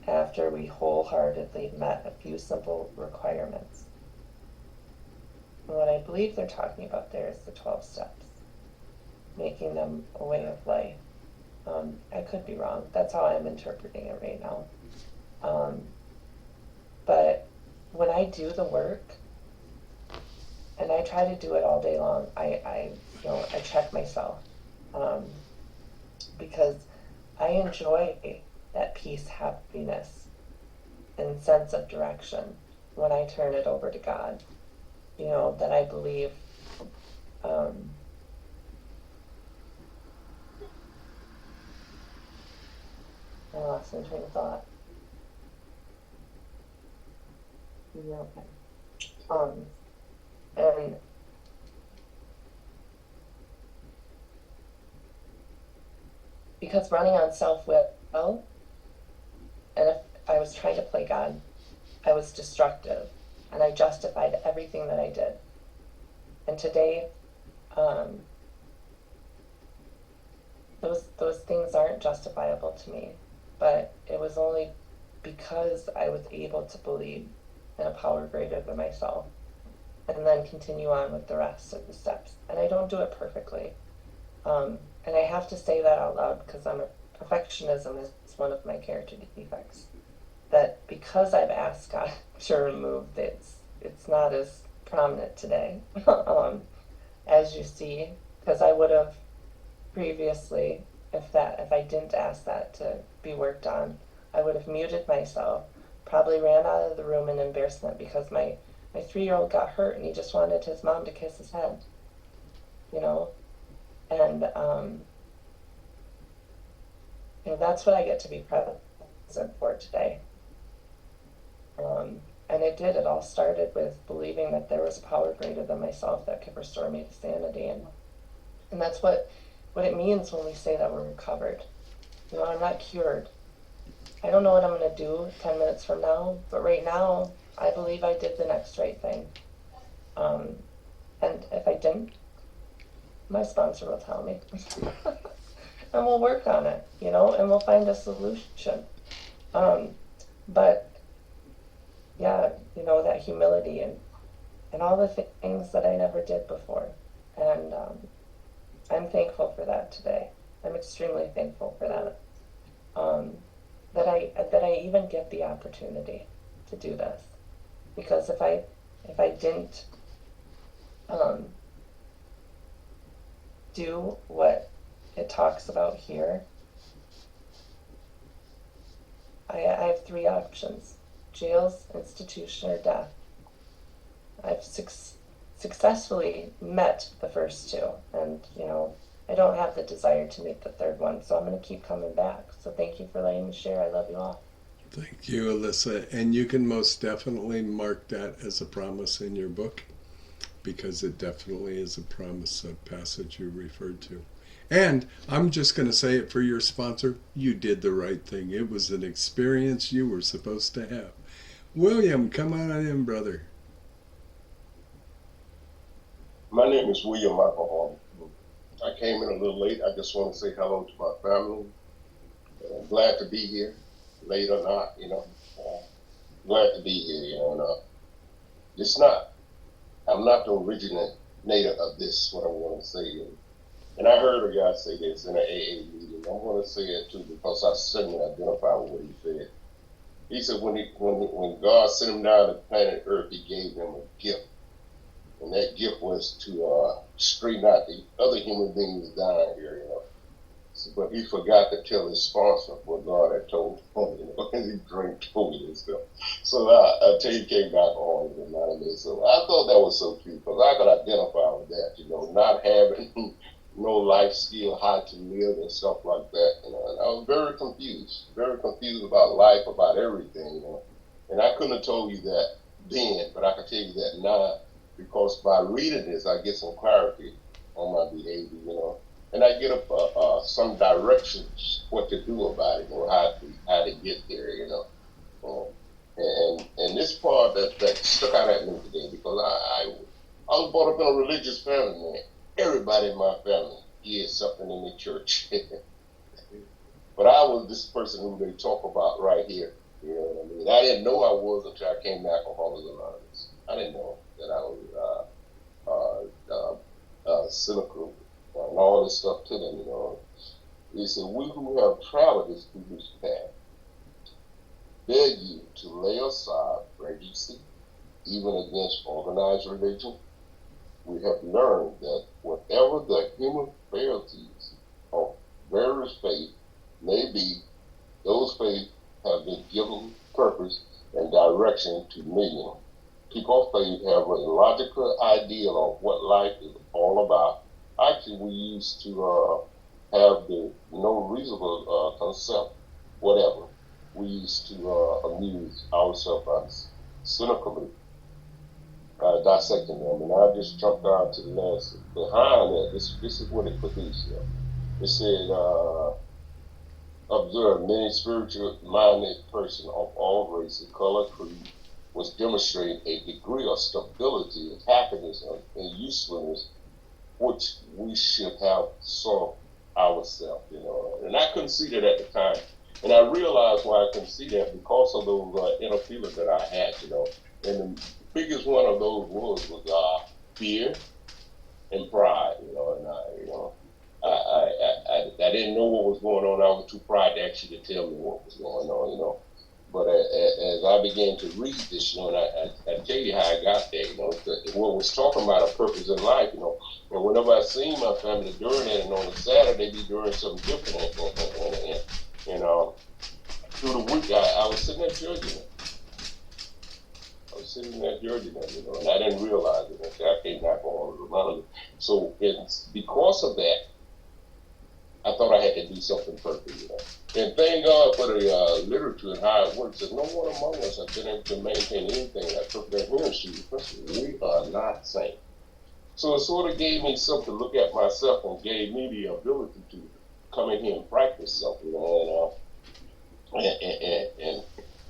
after we wholeheartedly met a few simple requirements. And what I believe they're talking about there is the 12 steps, making them a way of life. I could be wrong. That's how I'm interpreting it right now. But when I do the work, and I try to do it all day long, I check myself, because I enjoy that peace, happiness, and sense of direction when I turn it over to God. That I believe I lost my train of thought. Yeah, okay. And because running on self-will, and if I was trying to play God, I was destructive, and I justified everything that I did. And today, those things aren't justifiable to me, but it was only because I was able to believe in a power greater than myself, and then continue on with the rest of the steps. And I don't do it perfectly. And I have to say that out loud because perfectionism is one of my character defects. That because I've asked God to remove it's not as prominent today, as you see, because I would have previously, if I didn't ask that to be worked on, I would have muted myself, probably ran out of the room in embarrassment because my 3-year-old got hurt and he just wanted his mom to kiss his head, and that's what I get to be present for today. And it all started with believing that there was a power greater than myself that could restore me to sanity, and that's what it means when we say that we're recovered. I'm not cured. I don't know what I'm going to do 10 minutes from now, but right now, I believe I did the next right thing. And if I didn't, my sponsor will tell me. and we'll work on it, and we'll find a solution. But yeah, that humility and all the things that I never did before. And I'm thankful for that today. I'm extremely thankful for that. That I even get the opportunity to do this. Because if I didn't do what it talks about here, I have 3 options: jails, institution, or death. I've successfully met the first 2, and I don't have the desire to meet the 3rd one, so I'm going to keep coming back. So thank you for letting me share. I love you all. Thank you, Alyssa. And you can most definitely mark that as a promise in your book, because it definitely is a promise of passage you referred to. And I'm just going to say it for your sponsor. You did the right thing. It was an experience you were supposed to have. William, come on in, brother. My name is William Alcohol. I came in a little late. I just want to say hello to my family. I'm glad to be here, late or not, glad to be here, I'm not the originator of this, what I want to say. And I heard a guy say this in an AA meeting. I'm going to say it too, because I certainly identify with what he said. He said when God sent him down to planet Earth, he gave him a gift. And that gift was to straighten out the other human beings down here, But he forgot to tell his sponsor what God had told him, and he drank told me this stuff. So I tell you, he came back on and reminded me. So I thought that was so cute, because I could identify with that, not having no life skill, how to live and stuff like that, And I was very confused about life, about everything, And I couldn't have told you that then, but I can tell you that now, because by reading this, I get some clarity on my behavior, and I get some directions what to do about it, how to get there, And this part that stuck out at me today, because I was brought up in a religious family, man. Everybody in my family is something in the church. But I was this person who they talk about right here. You know what I mean? I didn't know I was until I came to Alcoholics Anonymous. I didn't know that I was cynical and all this stuff to them, He said, we who have traveled this foolish path beg you to lay aside prejudice, even against organized religion. We have learned that whatever the human frailties of various faiths may be, those faiths have been given purpose and direction to millions. People of faith have a logical ideal of what life is all about. Actually, we used to have the no reasonable concept, whatever. We used to amuse ourselves cynically dissecting them. And I just jumped down to the last. Behind that, this is what it produced here. It said, observe many spiritual-minded person of all races, color, creed, was demonstrating a degree of stability, happiness, and usefulness, which we should have sought ourselves, And I couldn't see that at the time. And I realized why I couldn't see that, because of those inner feelings that I had, And the biggest one of those was fear and pride, And I didn't know what was going on. I was too proud actually to tell me what was going on, But as I began to read this, and I tell you how I got there, what was talking about a purpose in life, And whenever I seen my family during it, and on a Saturday be doing something different, and through the week I was sitting there judging it. And I didn't realize it until I came back on the reminder. So it's because of that, I thought I had to do something perfect, And thank God for the literature and how it works. That no one among us has been able to maintain anything like perfect adherence to. We are not saints. So it sort of gave me something to look at myself, and gave me the ability to come in here and practice something, and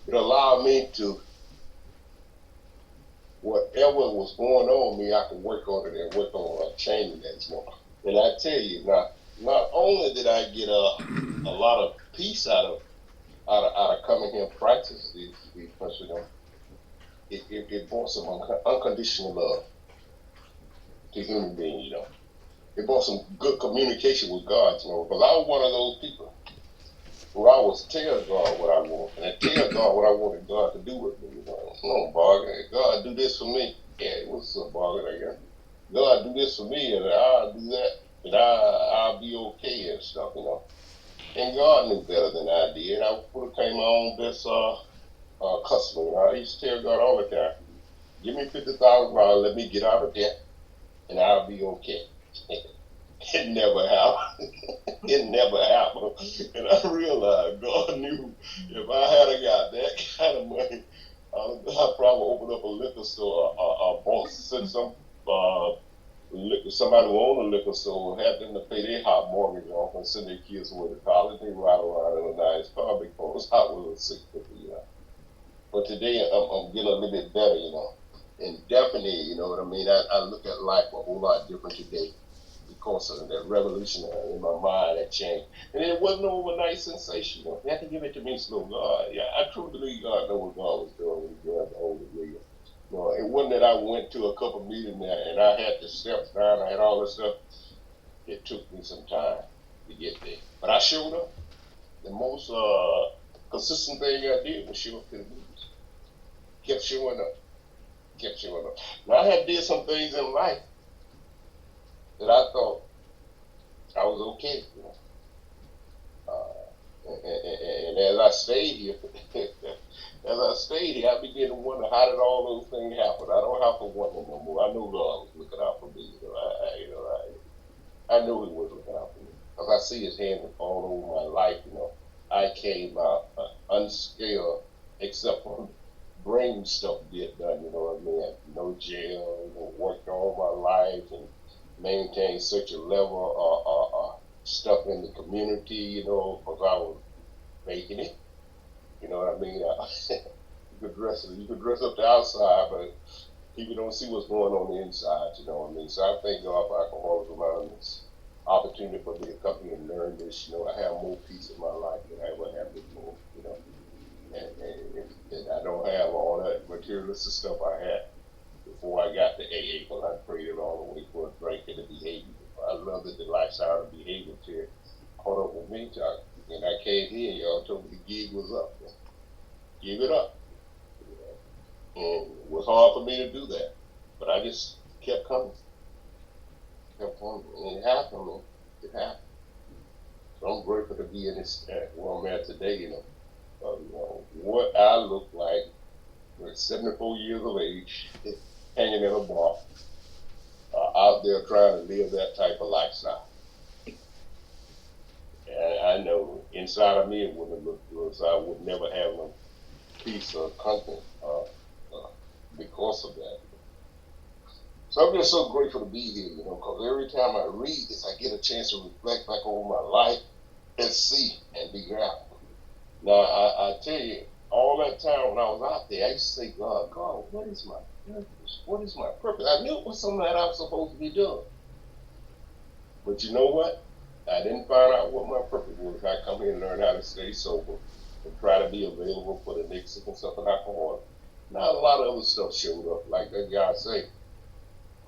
it allowed me to, whatever was going on with me, I could work on it and work on changing that more. And I tell you, now not only did I get a lot of peace out of coming here and practice these principles, it brought some unconditional love to human beings, It brought some good communication with God, because I was one of those people who I was tell God what I want, and I tell God what I wanted God to do with me. No bargain. God, do this for me. Yeah, what's up, bargain? I guess. God, do this for me, and I'll do that, and I'll be okay and stuff, And God knew better than I did. I would have came my own best customer. I used to tell God all the time, give me $50,000, let me get out of debt, and I'll be okay. It never happened. It never happened. And I realized God knew if I had got that kind of money, I'd probably open up a liquor store, send somebody who owned a liquor store, have them to pay their hot mortgage off and send their kids away to college. They ride around in a nice car because I was $650. But today I'm getting a little bit better, And definitely, you know what I mean? I look at life a whole lot different today because of that revolution in my mind that changed. And it wasn't an overnight sensation. You have to give it to me slow. God, yeah, I truly believe God knew what God was doing when He grabbed the hold of me. It wasn't that I went to a couple meetings there and I had the steps down, I had all this stuff. It took me some time to get there. But I showed up. The most consistent thing I did was show up to the meetings. Kept showing up. Now I had did some things in life that I thought I was okay, And as I stayed here, I began to wonder how did all those things happen. I don't have to wonder no more. I knew God was looking out for me. I knew He was looking out for me because I see His hand all over my life. I came out unscathed except for brain stuff get done. You know what I mean? No jail. Worked all my life and maintained such a level of stuff in the community. Because I was making it. You know what I mean? You could dress up the outside, but people don't see what's going on the inside. You know what I mean? So I thank God for Alcoholics Anonymous opportunity for me to come here and learn this. I have more peace in my life than I ever had before. And I don't have all that materialistic stuff I had before I got to AA, because I prayed it all the way for a drink and a behavior. I love that the lifestyle and behavior to caught up with me, Chuck. And I came here, and y'all told me the gig was up. Give it up. And it was hard for me to do that. But I just kept coming. And it happened, man. It happened. So I'm grateful to be in this where I'm at today, what I look like with 74 years of age, hanging in a bar, out there trying to live that type of lifestyle. And I know inside of me it wouldn't look good, so I would never have no peace or content because of that. So I'm just so grateful to be here, because every time I read this, I get a chance to reflect back over my life and see and be grateful. Now, I tell you, all that time when I was out there, I used to say, God, what is my purpose? What is my purpose? I knew it was something that I was supposed to be doing. But you know what? I didn't find out what my purpose was. I come here and learn how to stay sober and try to be available for the next and stuff and alcohol. Now, a lot of other stuff showed up, like that guy say.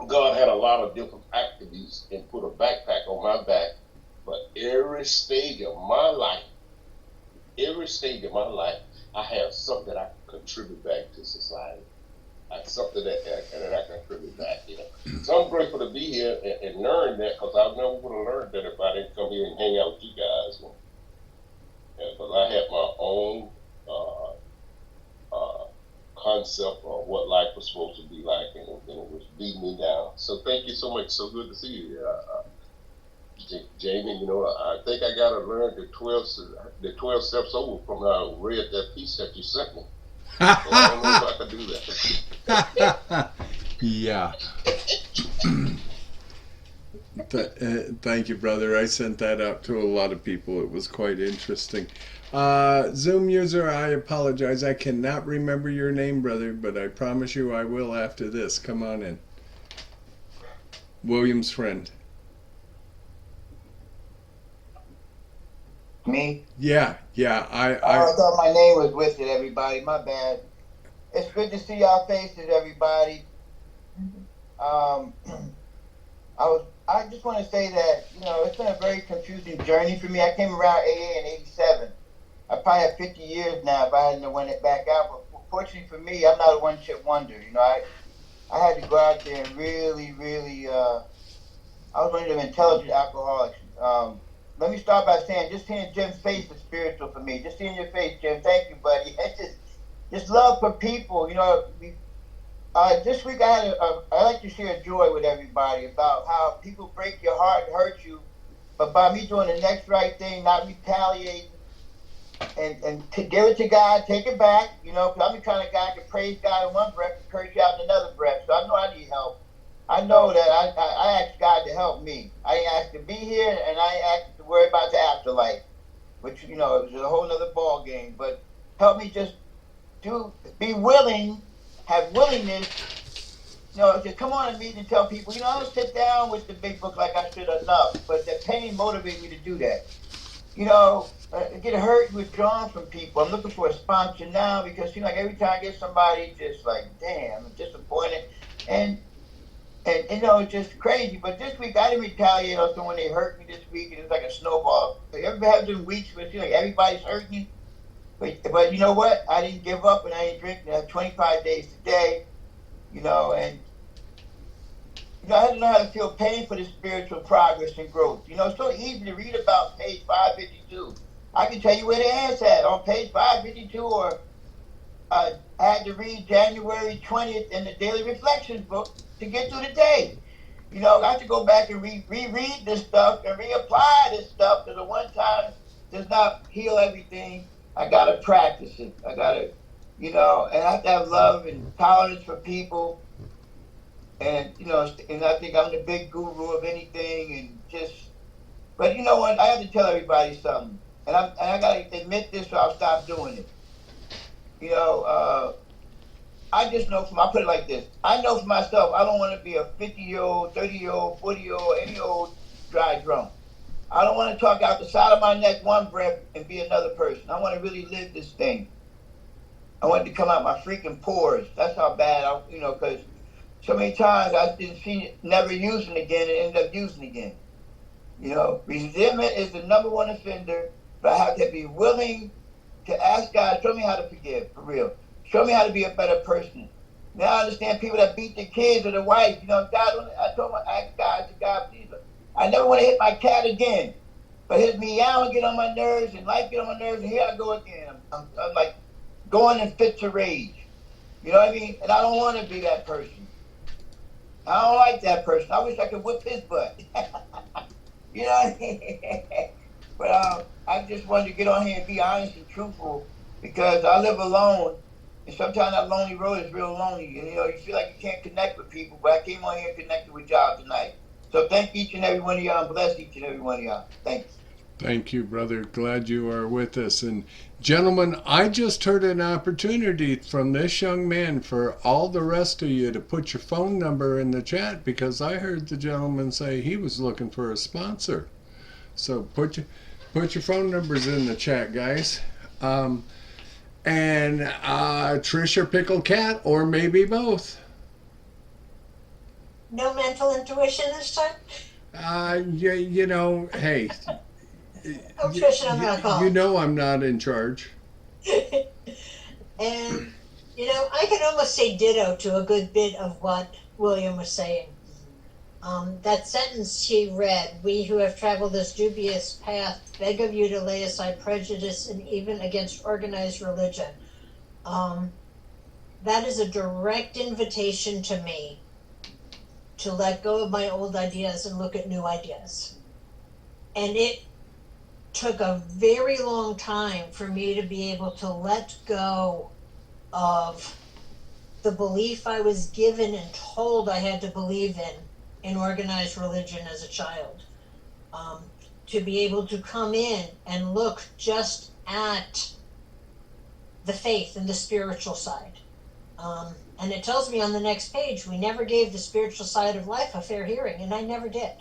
God had a lot of different activities and put a backpack on my back. But every stage of my life, I have something that I can contribute back to society. Something that I can contribute back, So I'm grateful to be here and learn that, because I never would have learned that if I didn't come here and hang out with you guys. Because I had my own concept of what life was supposed to be like, and it was beating me down. So thank you so much. So good to see you here. Jamie, I think I got to learn the 12 steps over from I read that piece that you sent me. So I don't know if I can do that. Yeah. Thank you, brother. I sent that out to a lot of people. It was quite interesting. Zoom user, I apologize. I cannot remember your name, brother, but I promise you I will after this. Come on in. William's friend. Me? Yeah. Oh, I thought my name was with it, everybody. My bad. It's good to see y'all faces, everybody. Um, I just want to say that, it's been a very confusing journey for me. I came around AA in 87. I probably have 50 years now if I hadn't went it back out. But fortunately for me, I'm not a one-hit wonder. I had to go out there and really, really, I was one of them intelligent alcoholics. Let me start by saying, just seeing Jim's face is spiritual for me. Just seeing your face, Jim. Thank you, buddy. It's just love for people. This week I like to share joy with everybody about how people break your heart and hurt you, but by me doing the next right thing, not retaliating, and to give it to God, take it back, because I'm the kind of guy that can praise God in one breath and curse you out in another breath. So I know I need help. I know that I asked God to help me. I ain't asked to be here, and I ain't asked to worry about the afterlife, which, is a whole nother ball game. But help me just be willing, have willingness, to come on a meeting and tell people, I don't sit down with the big book like I should enough, but the pain motivates me to do that. Get hurt, withdrawn from people. I'm looking for a sponsor now because it seems like every time I get somebody, just like, damn, I'm disappointed. And it's just crazy. But this week, I didn't retaliate on someone. They hurt me this week, and it's like a snowball. You ever have them weeks where it seems like everybody's hurting you? But you know what? I didn't give up, and I ain't drinking. I have 25 days today, and I had to know how to feel pain for the spiritual progress and growth. It's so easy to read about page 552. I can tell you where the answer at on page 552, or I had to read January 20th in the Daily Reflections book to get through the day. I have to go back and reread this stuff and reapply this stuff, because the one time does not heal everything. I got to practice it. I got to, and I have to have love and tolerance for people. And, and I think I'm the big guru of anything, but you know what? I have to tell everybody something. And I got to admit this or I'll stop doing it. I just know I'll put it like this. I know for myself, I don't want to be a 50-year-old, 30-year-old, 40-year-old, any old dry drunk. I don't want to talk out the side of my neck one breath and be another person. I want to really live this thing. I want it to come out my freaking pores. That's how bad because so many times I didn't see it, never using again, and ended up using again. Resentment is the number one offender, but I have to be willing to ask God, show me how to forgive, for real. Show me how to be a better person. Now I understand people that beat their kids or their wife. God, I asked God, please, I never want to hit my cat again. But his meow get on my nerves, and life get on my nerves, and here I go again. I'm like going in fits of rage. You know what I mean? And I don't want to be that person. I don't like that person. I wish I could whip his butt. You know what I mean? But I just wanted to get on here and be honest and truthful, because I live alone, and sometimes that lonely road is real lonely. And you feel like you can't connect with people. But I came on here and connected with y'all tonight. So thank each and every one of y'all, and bless each and every one of y'all. Thanks. Thank you, brother. Glad you are with us. And gentlemen, I just heard an opportunity from this young man for all the rest of you to put your phone number in the chat, because I heard the gentleman say he was looking for a sponsor. So put your phone numbers in the chat, guys. And Trish or Pickle Cat, or maybe both. No mental intuition this time? Hey. Oh, Trish, I'm not calling. I'm not in charge. And, I can almost say ditto to a good bit of what William was saying. That sentence he read, "We who have traveled this dubious path beg of you to lay aside prejudice and even against organized religion." That is a direct invitation to me to let go of my old ideas and look at new ideas. And it took a very long time for me to be able to let go of the belief I was given and told I had to believe in organized religion as a child. To be able to come in and look just at the faith and the spiritual side. And it tells me on the next page, we never gave the spiritual side of life a fair hearing, and I never did.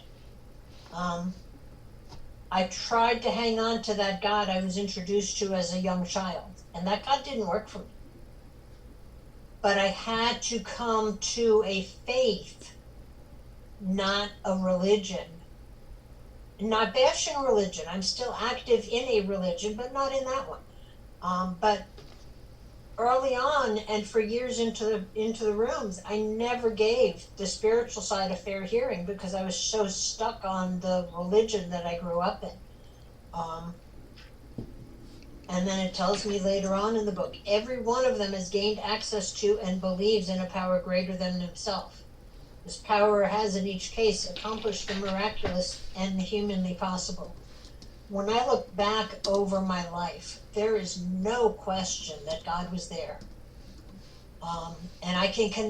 I tried to hang on to that God I was introduced to as a young child, and that God didn't work for me. But I had to come to a faith, not a religion. Not bashing religion. I'm still active in a religion, but not in that one. But early on, and for years into the rooms, I never gave the spiritual side a fair hearing because I was so stuck on the religion that I grew up in. And then it tells me later on in the book, every one of them has gained access to and believes in a power greater than himself. This power has in each case accomplished the miraculous and the humanly possible. When I look back over my life, there is no question that God was there. And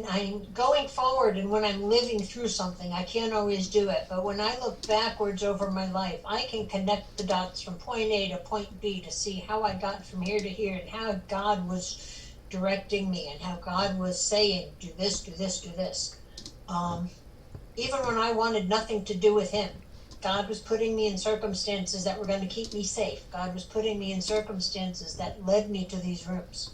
I'm going forward, and when I'm living through something, I can't always do it. But when I look backwards over my life, I can connect the dots from point A to point B to see how I got from here to here and how God was directing me and how God was saying, do this, do this, do this. Even when I wanted nothing to do with him, God was putting me in circumstances that were going to keep me safe. God was putting me in circumstances that led me to these rooms,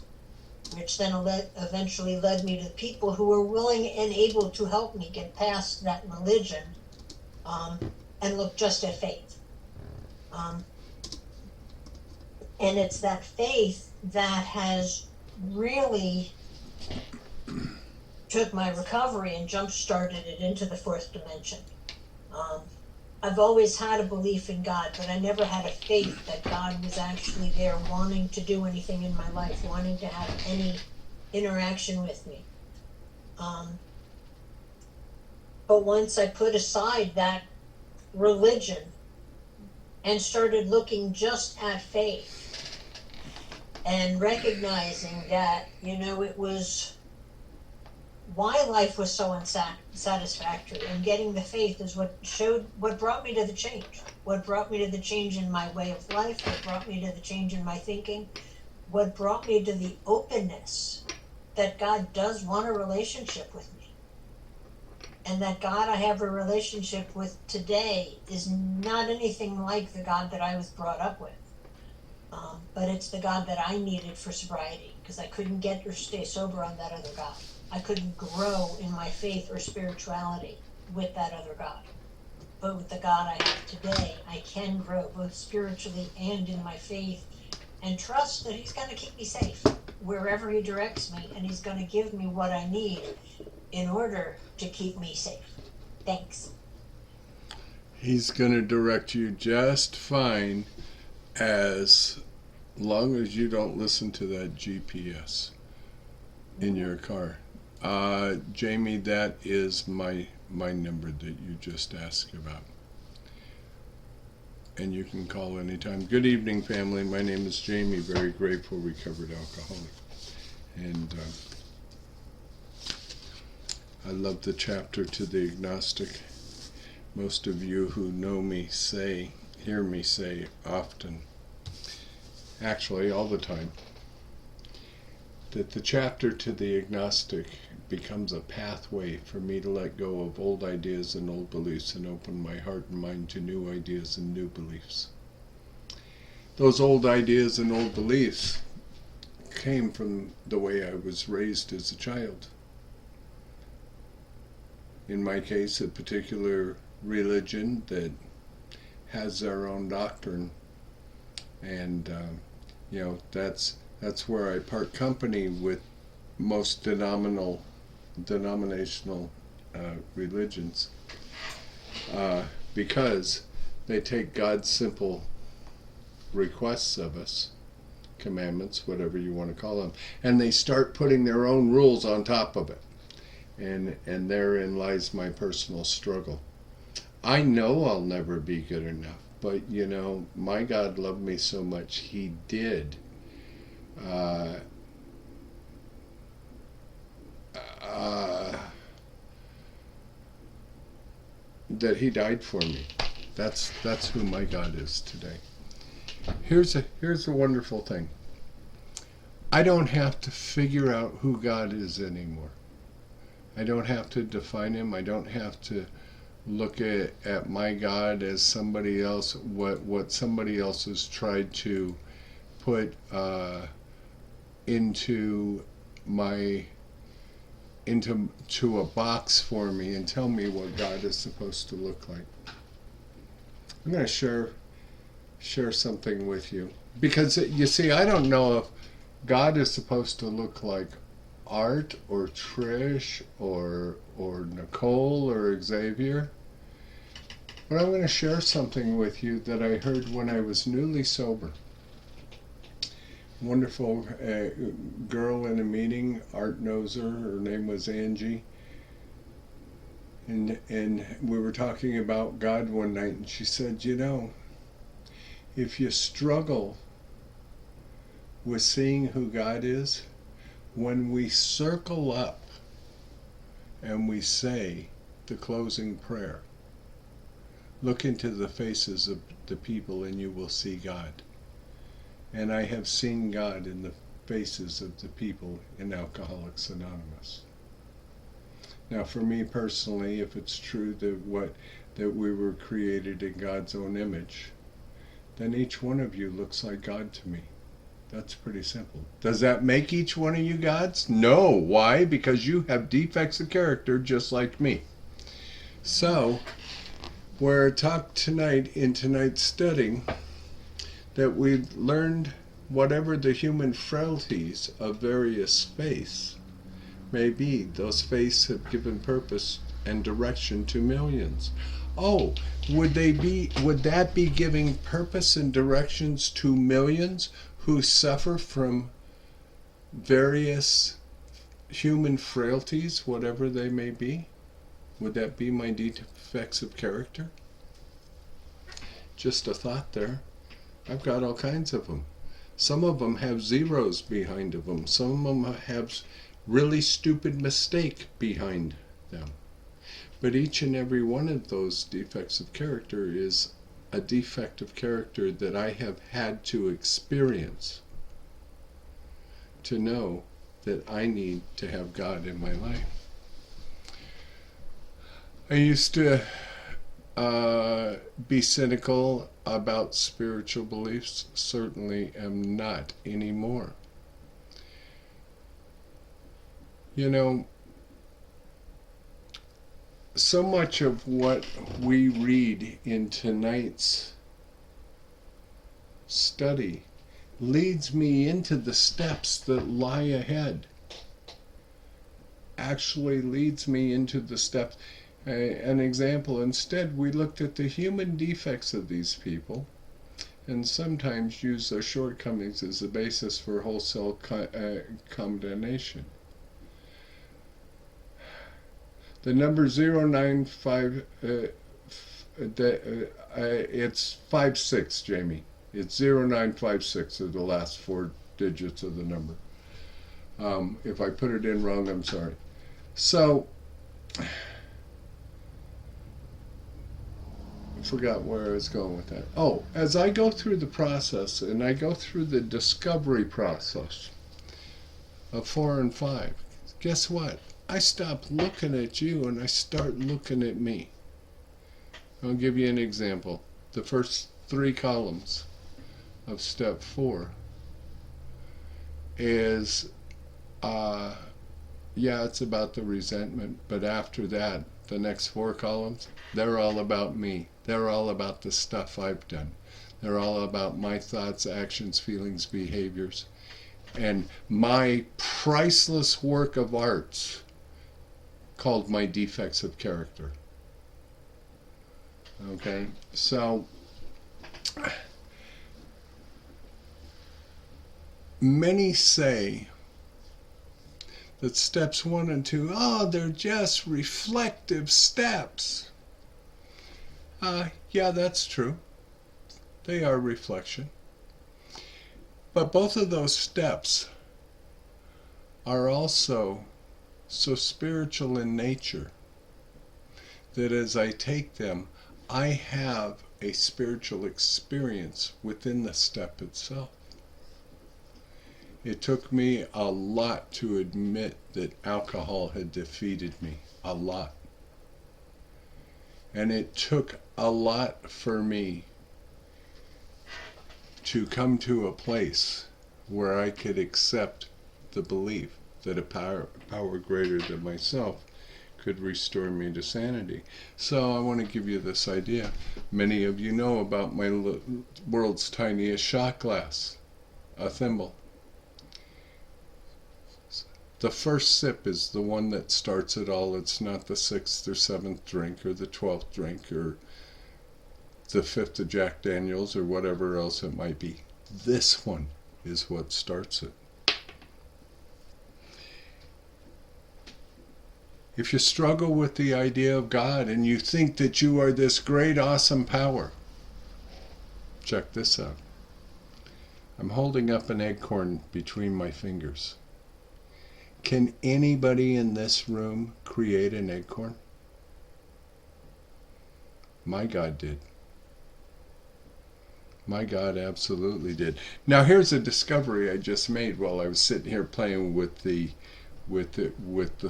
which then eventually led me to people who were willing and able to help me get past that religion and look just at faith. And it's that faith that has really took my recovery and jump-started it into the fourth dimension. I've always had a belief in God, but I never had a faith that God was actually there wanting to do anything in my life, wanting to have any interaction with me. But once I put aside that religion and started looking just at faith and recognizing that, it was why life was so unsatisfactory, and getting the faith is what brought me to the change. What brought me to the change in my way of life, what brought me to the change in my thinking, what brought me to the openness that God does want a relationship with me. And that God I have a relationship with today is not anything like the God that I was brought up with. But it's the God that I needed for sobriety, because I couldn't get or stay sober on that other God. I couldn't grow in my faith or spirituality with that other God. But with the God I have today, I can grow both spiritually and in my faith, and trust that he's going to keep me safe wherever he directs me, and he's going to give me what I need in order to keep me safe. Thanks. He's going to direct you just fine as long as you don't listen to that GPS in your car. Jamie, that is my number that you just asked about. And you can call anytime. Good evening, family. My name is Jamie, very grateful recovered alcoholic. And I love the chapter to the agnostic. Most of you who know me hear me say often, actually all the time, that the chapter to the agnostic becomes a pathway for me to let go of old ideas and old beliefs and open my heart and mind to new ideas and new beliefs. Those old ideas and old beliefs came from the way I was raised as a child. In my case, a particular religion that has their own doctrine, and that's where I part company with most denominational religions, because they take God's simple requests of us, commandments, whatever you want to call them, and they start putting their own rules on top of it. And therein lies my personal struggle. I know I'll never be good enough, but my God loved me so much, he did that he died for me. That's who my God is today. Here's a wonderful thing. I don't have to figure out who God is anymore. I don't have to define him. I don't have to look at my God as somebody else, what somebody else has tried to put into a box for me and tell me what God is supposed to look like. I'm going to share something with you, because you see, I don't know if God is supposed to look like Art or Trish or Nicole or Xavier. But I'm going to share something with you that I heard when I was newly sober. Wonderful girl in a meeting. Art knows her. Her name was Angie. And we were talking about God one night, and she said, you know, if you struggle with seeing who God is, when we circle up and we say the closing prayer, look into the faces of the people and you will see God. And I have seen God in the faces of the people in Alcoholics Anonymous. Now, for me personally, if it's true that we were created in God's own image, then each one of you looks like God to me. That's pretty simple. Does that make each one of you gods? No. Why? Because you have defects of character just like me. So, we're taught tonight in tonight's study that we've learned whatever the human frailties of various faiths may be, those faiths have given purpose and direction to millions. Oh, would that be giving purpose and directions to millions who suffer from various human frailties, whatever they may be? Would that be my defects of character? Just a thought there. I've got all kinds of them. Some of them have zeros behind of them. Some of them have really stupid mistake behind them. But each and every one of those defects of character is a defect of character that I have had to experience to know that I need to have God in my life. I used to be cynical about spiritual beliefs. Certainly am not anymore. You know, so much of what we read in tonight's study leads me into the steps that lie ahead. Actually leads me into the steps. An example, instead we looked at the human defects of these people and sometimes use their shortcomings as a basis for wholesale condemnation. The number 095, it's 56, Jamie. It's 0956 are the last four digits of the number. If I put it in wrong, I'm sorry. So, I forgot where I was going with that. Oh, as I go through the process, and I go through the discovery process of 4 and 5, guess what? I stop looking at you and I start looking at me. I'll give you an example. The first 3 columns of step 4 is, it's about the resentment, but after that, the next 4 columns, they're all about me. They're all about the stuff I've done. They're all about my thoughts, actions, feelings, behaviors, and my priceless work of arts called my defects of character. Okay, so many say that steps 1 and 2, they're just reflective steps. Yeah, that's true. They are reflection. But both of those steps are also so spiritual in nature that as I take them, I have a spiritual experience within the step itself. It took me a lot to admit that alcohol had defeated me. A lot. And it took a lot for me to come to a place where I could accept the belief that a power greater than myself could restore me to sanity. So I want to give you this idea. Many of you know about my world's tiniest shot glass, a thimble. The first sip is the one that starts it all. It's not the 6th or 7th drink or the 12th drink or the 5th of Jack Daniels or whatever else it might be. This one is what starts it. If you struggle with the idea of God and you think that you are this great, awesome power, check this out. I'm holding up an acorn between my fingers. Can anybody in this room create an acorn? My God did. My God absolutely did. Now here's a discovery I just made while I was sitting here playing with the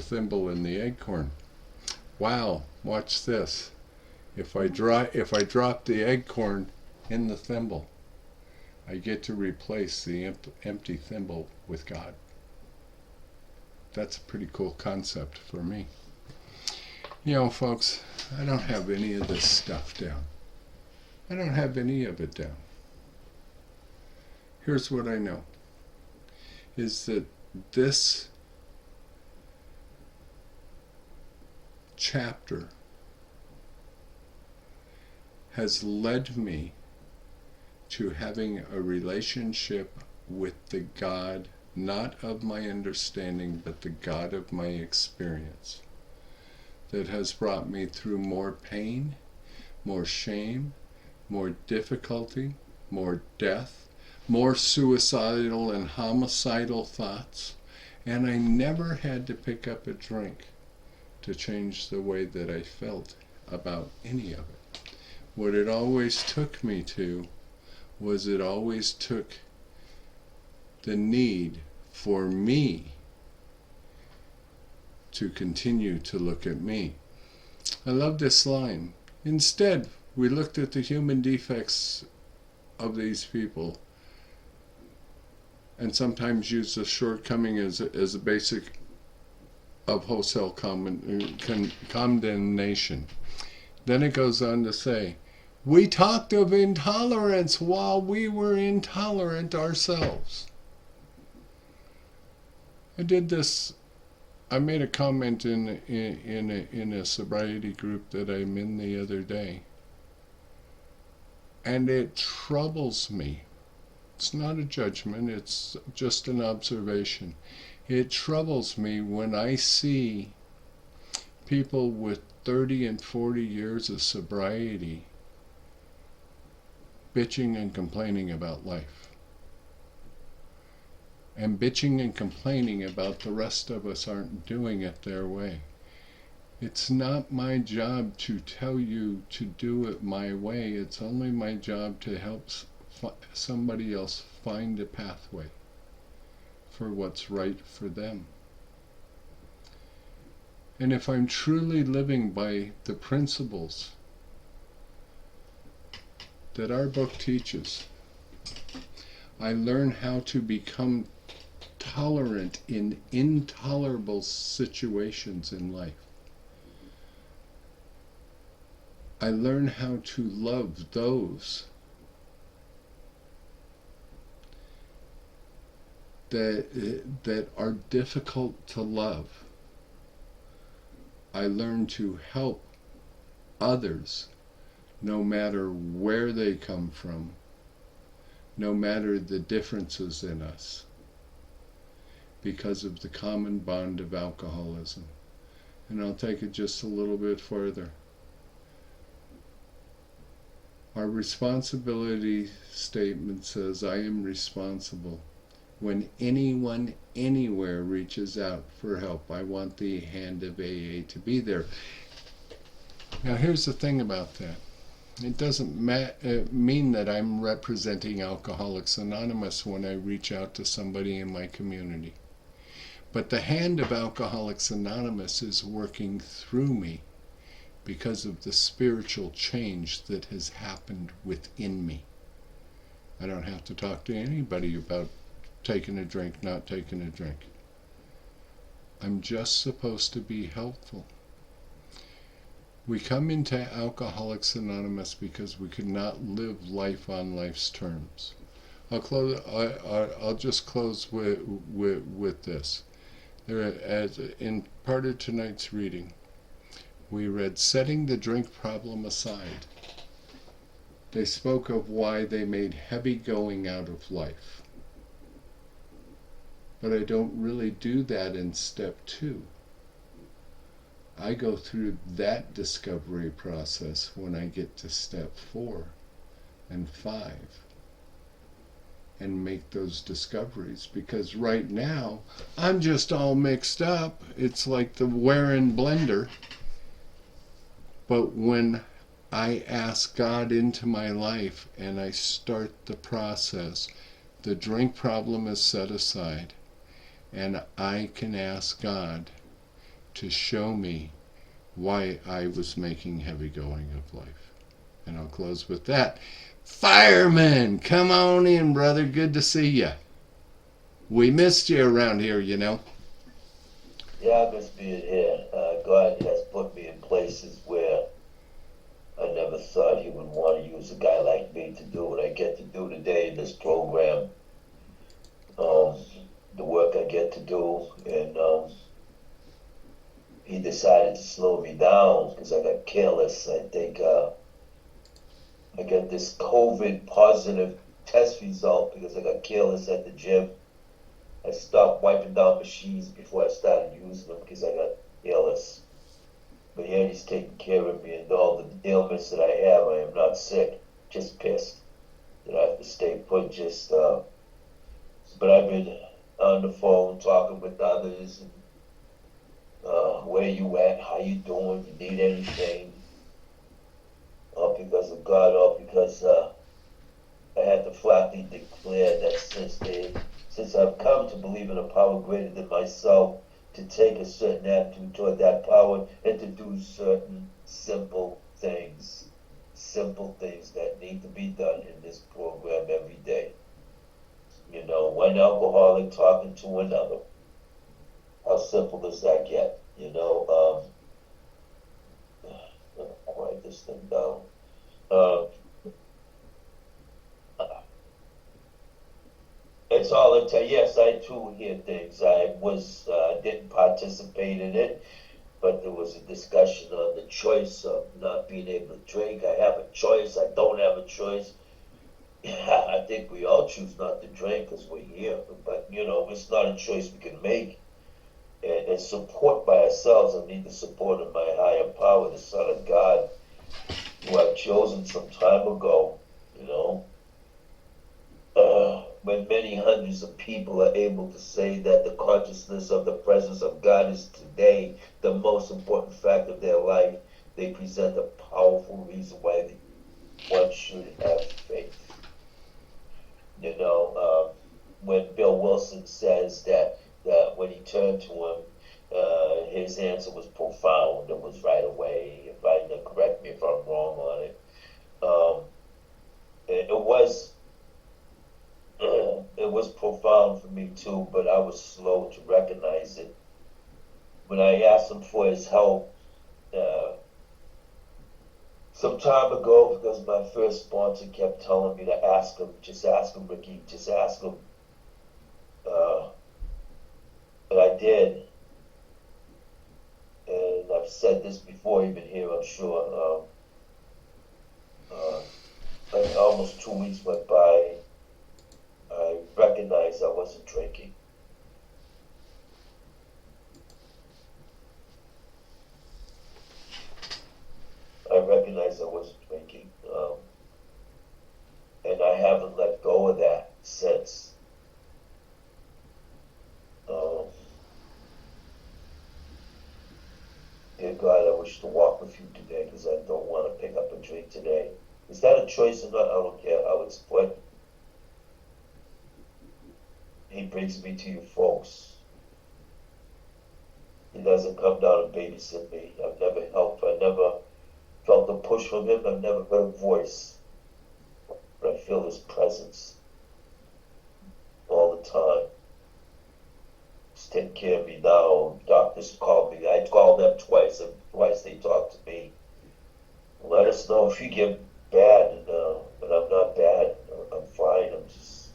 thimble and the acorn. Wow, watch this. If I drop the acorn in the thimble, I get to replace the empty thimble with God. That's a pretty cool concept for me. You know, folks, I don't have any of this stuff down. I don't have any of it down. Here's what I know, is that this chapter has led me to having a relationship with the God, not of my understanding, but the God of my experience, that has brought me through more pain, more shame, more difficulty, more death, more suicidal and homicidal thoughts, and I never had to pick up a drink to change the way that I felt about any of it. What it always took me to was it always took the need for me to continue to look at me. I love this line. Instead, we looked at the human defects of these people and sometimes use the shortcoming as a basic of wholesale condemnation. Then it goes on to say, we talked of intolerance while we were intolerant ourselves. I made a comment in a sobriety group that I'm in the other day, and it troubles me. It's not a judgment, it's just an observation. It troubles me when I see people with 30 and 40 years of sobriety bitching and complaining about life. And bitching and complaining about the rest of us aren't doing it their way. It's not my job to tell you to do it my way. It's only my job to help somebody else find a pathway for what's right for them. And if I'm truly living by the principles that our book teaches, I learn how to become tolerant in intolerable situations in life. I learn how to love those that are difficult to love. I learn to help others no matter where they come from, no matter the differences in us, because of the common bond of alcoholism. And I'll take it just a little bit further. Our responsibility statement says, I am responsible. When anyone anywhere reaches out for help, I want the hand of AA to be there. Now here's the thing about that. It doesn't mean that I'm representing Alcoholics Anonymous when I reach out to somebody in my community. But the hand of Alcoholics Anonymous is working through me because of the spiritual change that has happened within me. I don't have to talk to anybody about taking a drink, not taking a drink. I'm just supposed to be helpful. We come into Alcoholics Anonymous because we could not live life on life's terms. I'll just close with this. In part of tonight's reading, we read, setting the drink problem aside. They spoke of why they made heavy going out of life. But I don't really do that in step 2. I go through that discovery process when I get to step 4 and 5 and make those discoveries, because right now I'm just all mixed up. It's like the Warren blender. But when I ask God into my life and I start the process, the drink problem is set aside, and I can ask God to show me why I was making heavy going of life. And I'll close with that. Fireman, come on in, brother. Good to see you. We missed you around here, you know. Yeah, I miss being here. God has put me in places where I never thought He would want to use a guy like me to do what I get to do today in this program. The work I get to do, and He decided to slow me down because I got careless. I think I got this COVID positive test result because I got careless at the gym. I stopped wiping down machines before I started using them because I got careless. But yet He's taking care of me, and all the ailments that I have, I am not sick, just pissed that I have to stay put. But I've been on the phone talking with others, and where you at, how you doing, you need anything, all because of God, all because I had to flatly declare that since I've come to believe in a power greater than myself, to take a certain attitude toward that power and to do certain simple things that need to be done in this program every day. You know, one alcoholic talking to another. How simple does that get? You know, I'll write this thing down. It's all it takes. Yes, I too hear things. I didn't participate in it, but there was a discussion on the choice of not being able to drink. I have a choice. I don't have a choice. I think we all choose not to drink because we're here, but you know, it's not a choice we can make. And support by ourselves, I need the support of my higher power, the Son of God, who I've chosen some time ago, you know. When many hundreds of people are able to say that the consciousness of the presence of God is today the most important fact of their life, they present a powerful reason why one should have faith. You know, when Bill Wilson says that when he turned to him, his answer was profound. It was right away. If I correct me if I'm wrong on it. It was profound for me too, but I was slow to recognize it. When I asked him for his help some time ago, because my first sponsor kept telling me to ask him, just ask him, Ricky, just ask him. But I did. And I've said this before, even here, I'm sure. Like almost 2 weeks went by. I recognized I wasn't drinking. I recognized I wasn't drinking. And I haven't let go of that since. Dear God, I wish to walk with you today because I don't want to pick up a drink today. Is that a choice or not? I don't care how it's put. He brings me to you folks. He doesn't come down and babysit me. I've never helped. I never felt a push from him. I've never heard a voice, but I feel his presence all the time. He's taking care of me now. Doctors called me. I called them twice, and twice they talked to me. Let us know if you get bad, but I'm not bad. I'm fine. I'm just,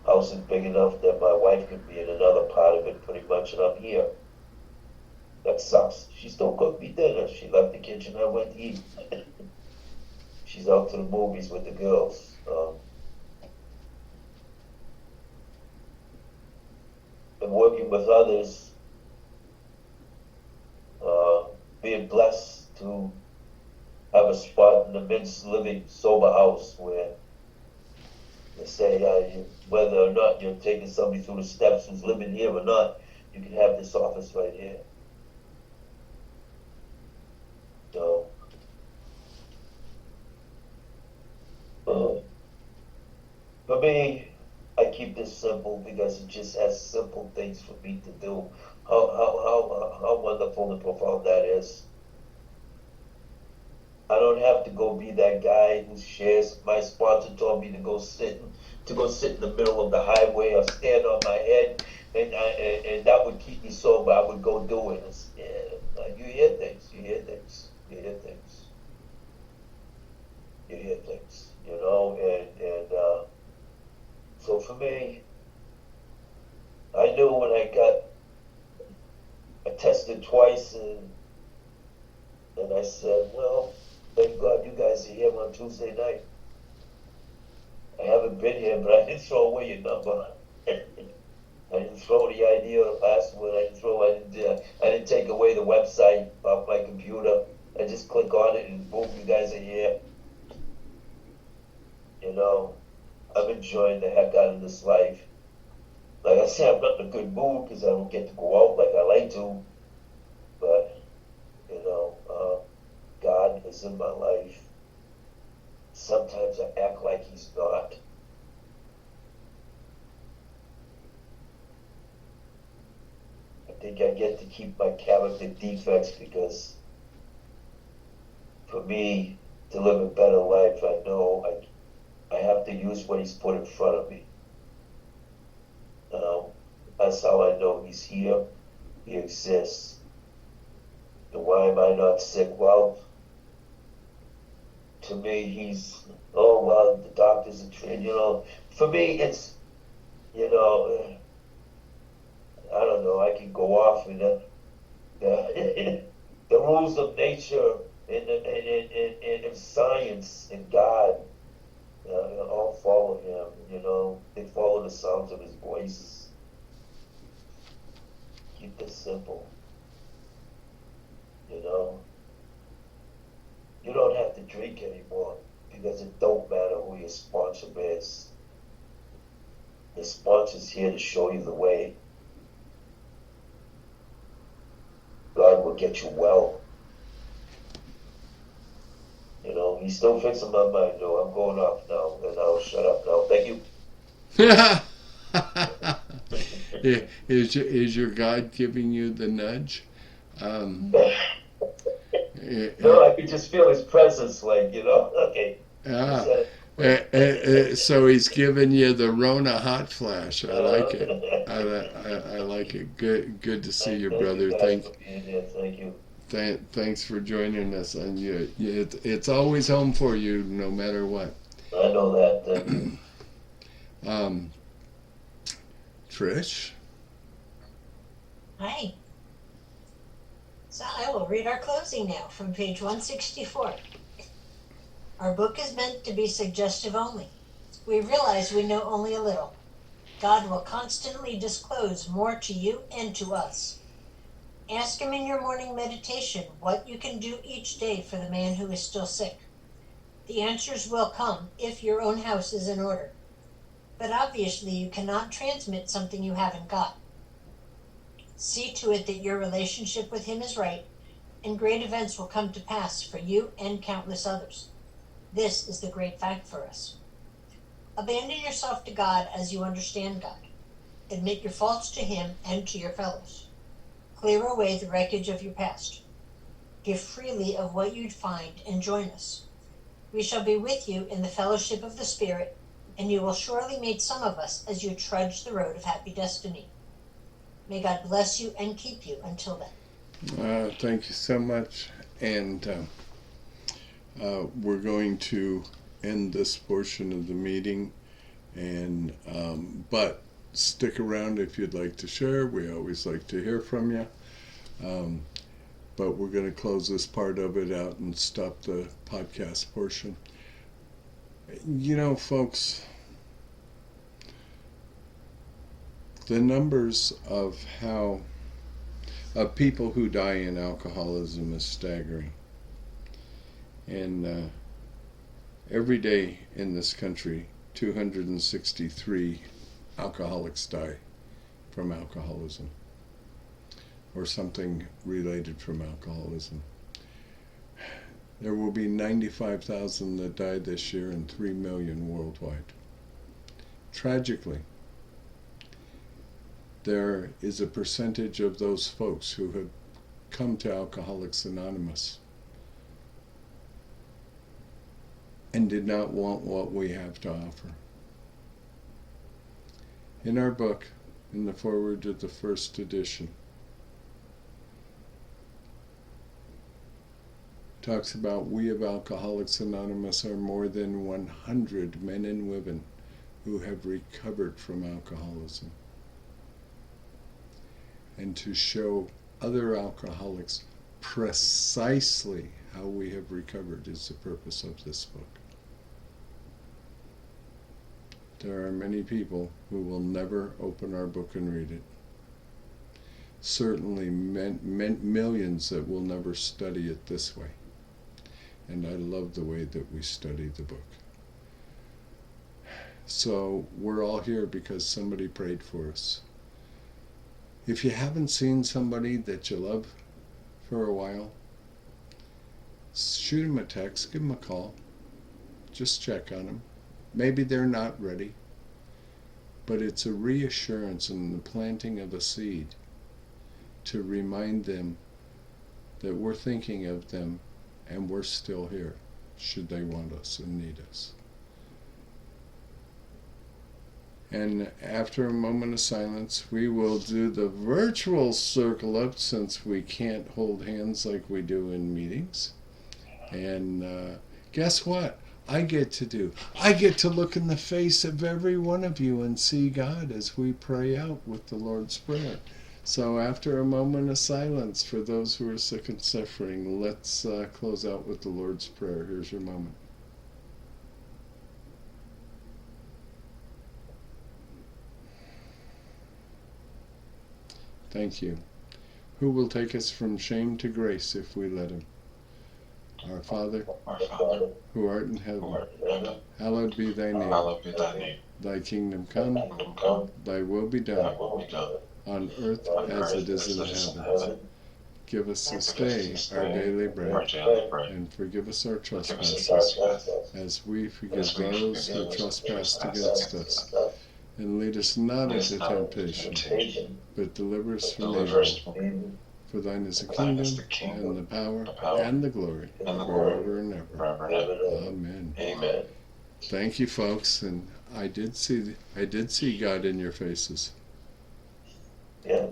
house is big enough that my wife could be in another part of it pretty much, and I'm here. That sucks. She still cooked me dinner. She left the kitchen. I went to eat. She's out to the movies with the girls. And working with others, being blessed to have a spot in the men's living sober house where they say whether or not you're taking somebody through the steps who's living here or not, you can have this office right here. So, for me, I keep this simple because it just has simple things for me to do. How wonderful and profound that is. I don't have to go be that guy who shares. My sponsor told me to go sit in the middle of the highway or stand on my head, and that would keep me sober. I would go do it. You hear things, you hear things, you hear things, you hear things, you know, and so for me, I knew when I tested twice, and I said, well, thank God you guys are here on Tuesday night. I haven't been here, but I didn't throw away your number. I didn't throw the idea of the password. I didn't take away the website off my computer. I just click on it and boom, you guys are here. You know, I'm enjoying the heck out of this life. Like I said, I'm not in a good mood because I don't get to go out like I like to. But, you know, God is in my life. Sometimes I act like he's not. I think I get to keep my character defects because for me to live a better life, I know I have to use what he's put in front of me. That's how I know he's here, he exists. And why am I not sick? Well, to me, he's, oh, well, the doctors are trained, you know. For me, it's, you know, I don't know, I can go off in the rules of nature and science and God, all follow him, you know. They follow the sounds of his voice. Keep this simple, you know. You don't have to drink anymore because it don't matter who your sponsor is. The sponsor's here to show you the way. God will get you well. You know, he's still fixing my mind though. I'm going off now and I'll shut up now. Thank you. Is your God giving you the nudge? No, I could just feel his presence, like, you know, okay. So he's giving you the Rona hot flash. I like it. I like it. Good to see you, brother. Thank you. Thanks for joining us. And it's always home for you, no matter what. I know that. Thank you. Trish? Hi. So I will read our closing now from page 164. Our book is meant to be suggestive only. We realize we know only a little. God will constantly disclose more to you and to us. Ask him in your morning meditation what you can do each day for the man who is still sick. The answers will come if your own house is in order. But obviously you cannot transmit something you haven't got. See to it that your relationship with him is right, and great events will come to pass for you and countless others. This is the great fact for us. Abandon yourself to God as you understand God. Admit your faults to him and to your fellows. Clear away the wreckage of your past. Give freely of what you'd find and join us. We shall be with you in the fellowship of the Spirit, and you will surely meet some of us as you trudge the road of happy destiny. May God bless you and keep you until then. Thank you so much. And we're going to end this portion of the meeting. And but stick around if you'd like to share. We always like to hear from you. But we're going to close this part of it out and stop the podcast portion. You know, folks, the numbers of people who die in alcoholism is staggering. And every day in this country, 263 alcoholics die from alcoholism or something related from alcoholism. There will be 95,000 that die this year and 3 million worldwide. Tragically, there is a percentage of those folks who have come to Alcoholics Anonymous and did not want what we have to offer. In our book, in the foreword to the first edition, talks about we of Alcoholics Anonymous are more than 100 men and women who have recovered from alcoholism. And to show other alcoholics precisely how we have recovered is the purpose of this book. There are many people who will never open our book and read it. Certainly millions that will never study it this way. And I love the way that we study the book. So we're all here because somebody prayed for us. If you haven't seen somebody that you love for a while, shoot them a text, give them a call. Just check on them. Maybe they're not ready, but it's a reassurance and the planting of a seed to remind them that we're thinking of them and we're still here should they want us and need us. And after a moment of silence, we will do the virtual circle up since we can't hold hands like we do in meetings. And guess what? I get to look in the face of every one of you and see God as we pray out with the Lord's Prayer. So after a moment of silence for those who are sick and suffering, let's close out with the Lord's Prayer. Here's your moment. Thank you. Who will take us from shame to grace if we let him? Our Father, who art in heaven, hallowed be thy name. Thy kingdom come, thy will be done, on earth as it is in heaven. Give us this day our daily bread, and forgive us our trespasses, as we forgive those who trespass against us. And lead us not into temptation, but deliver us from evil. For thine is the kingdom, and the power, and the glory, forever and ever. Amen. Thank you, folks. And I did see God in your faces. Yeah.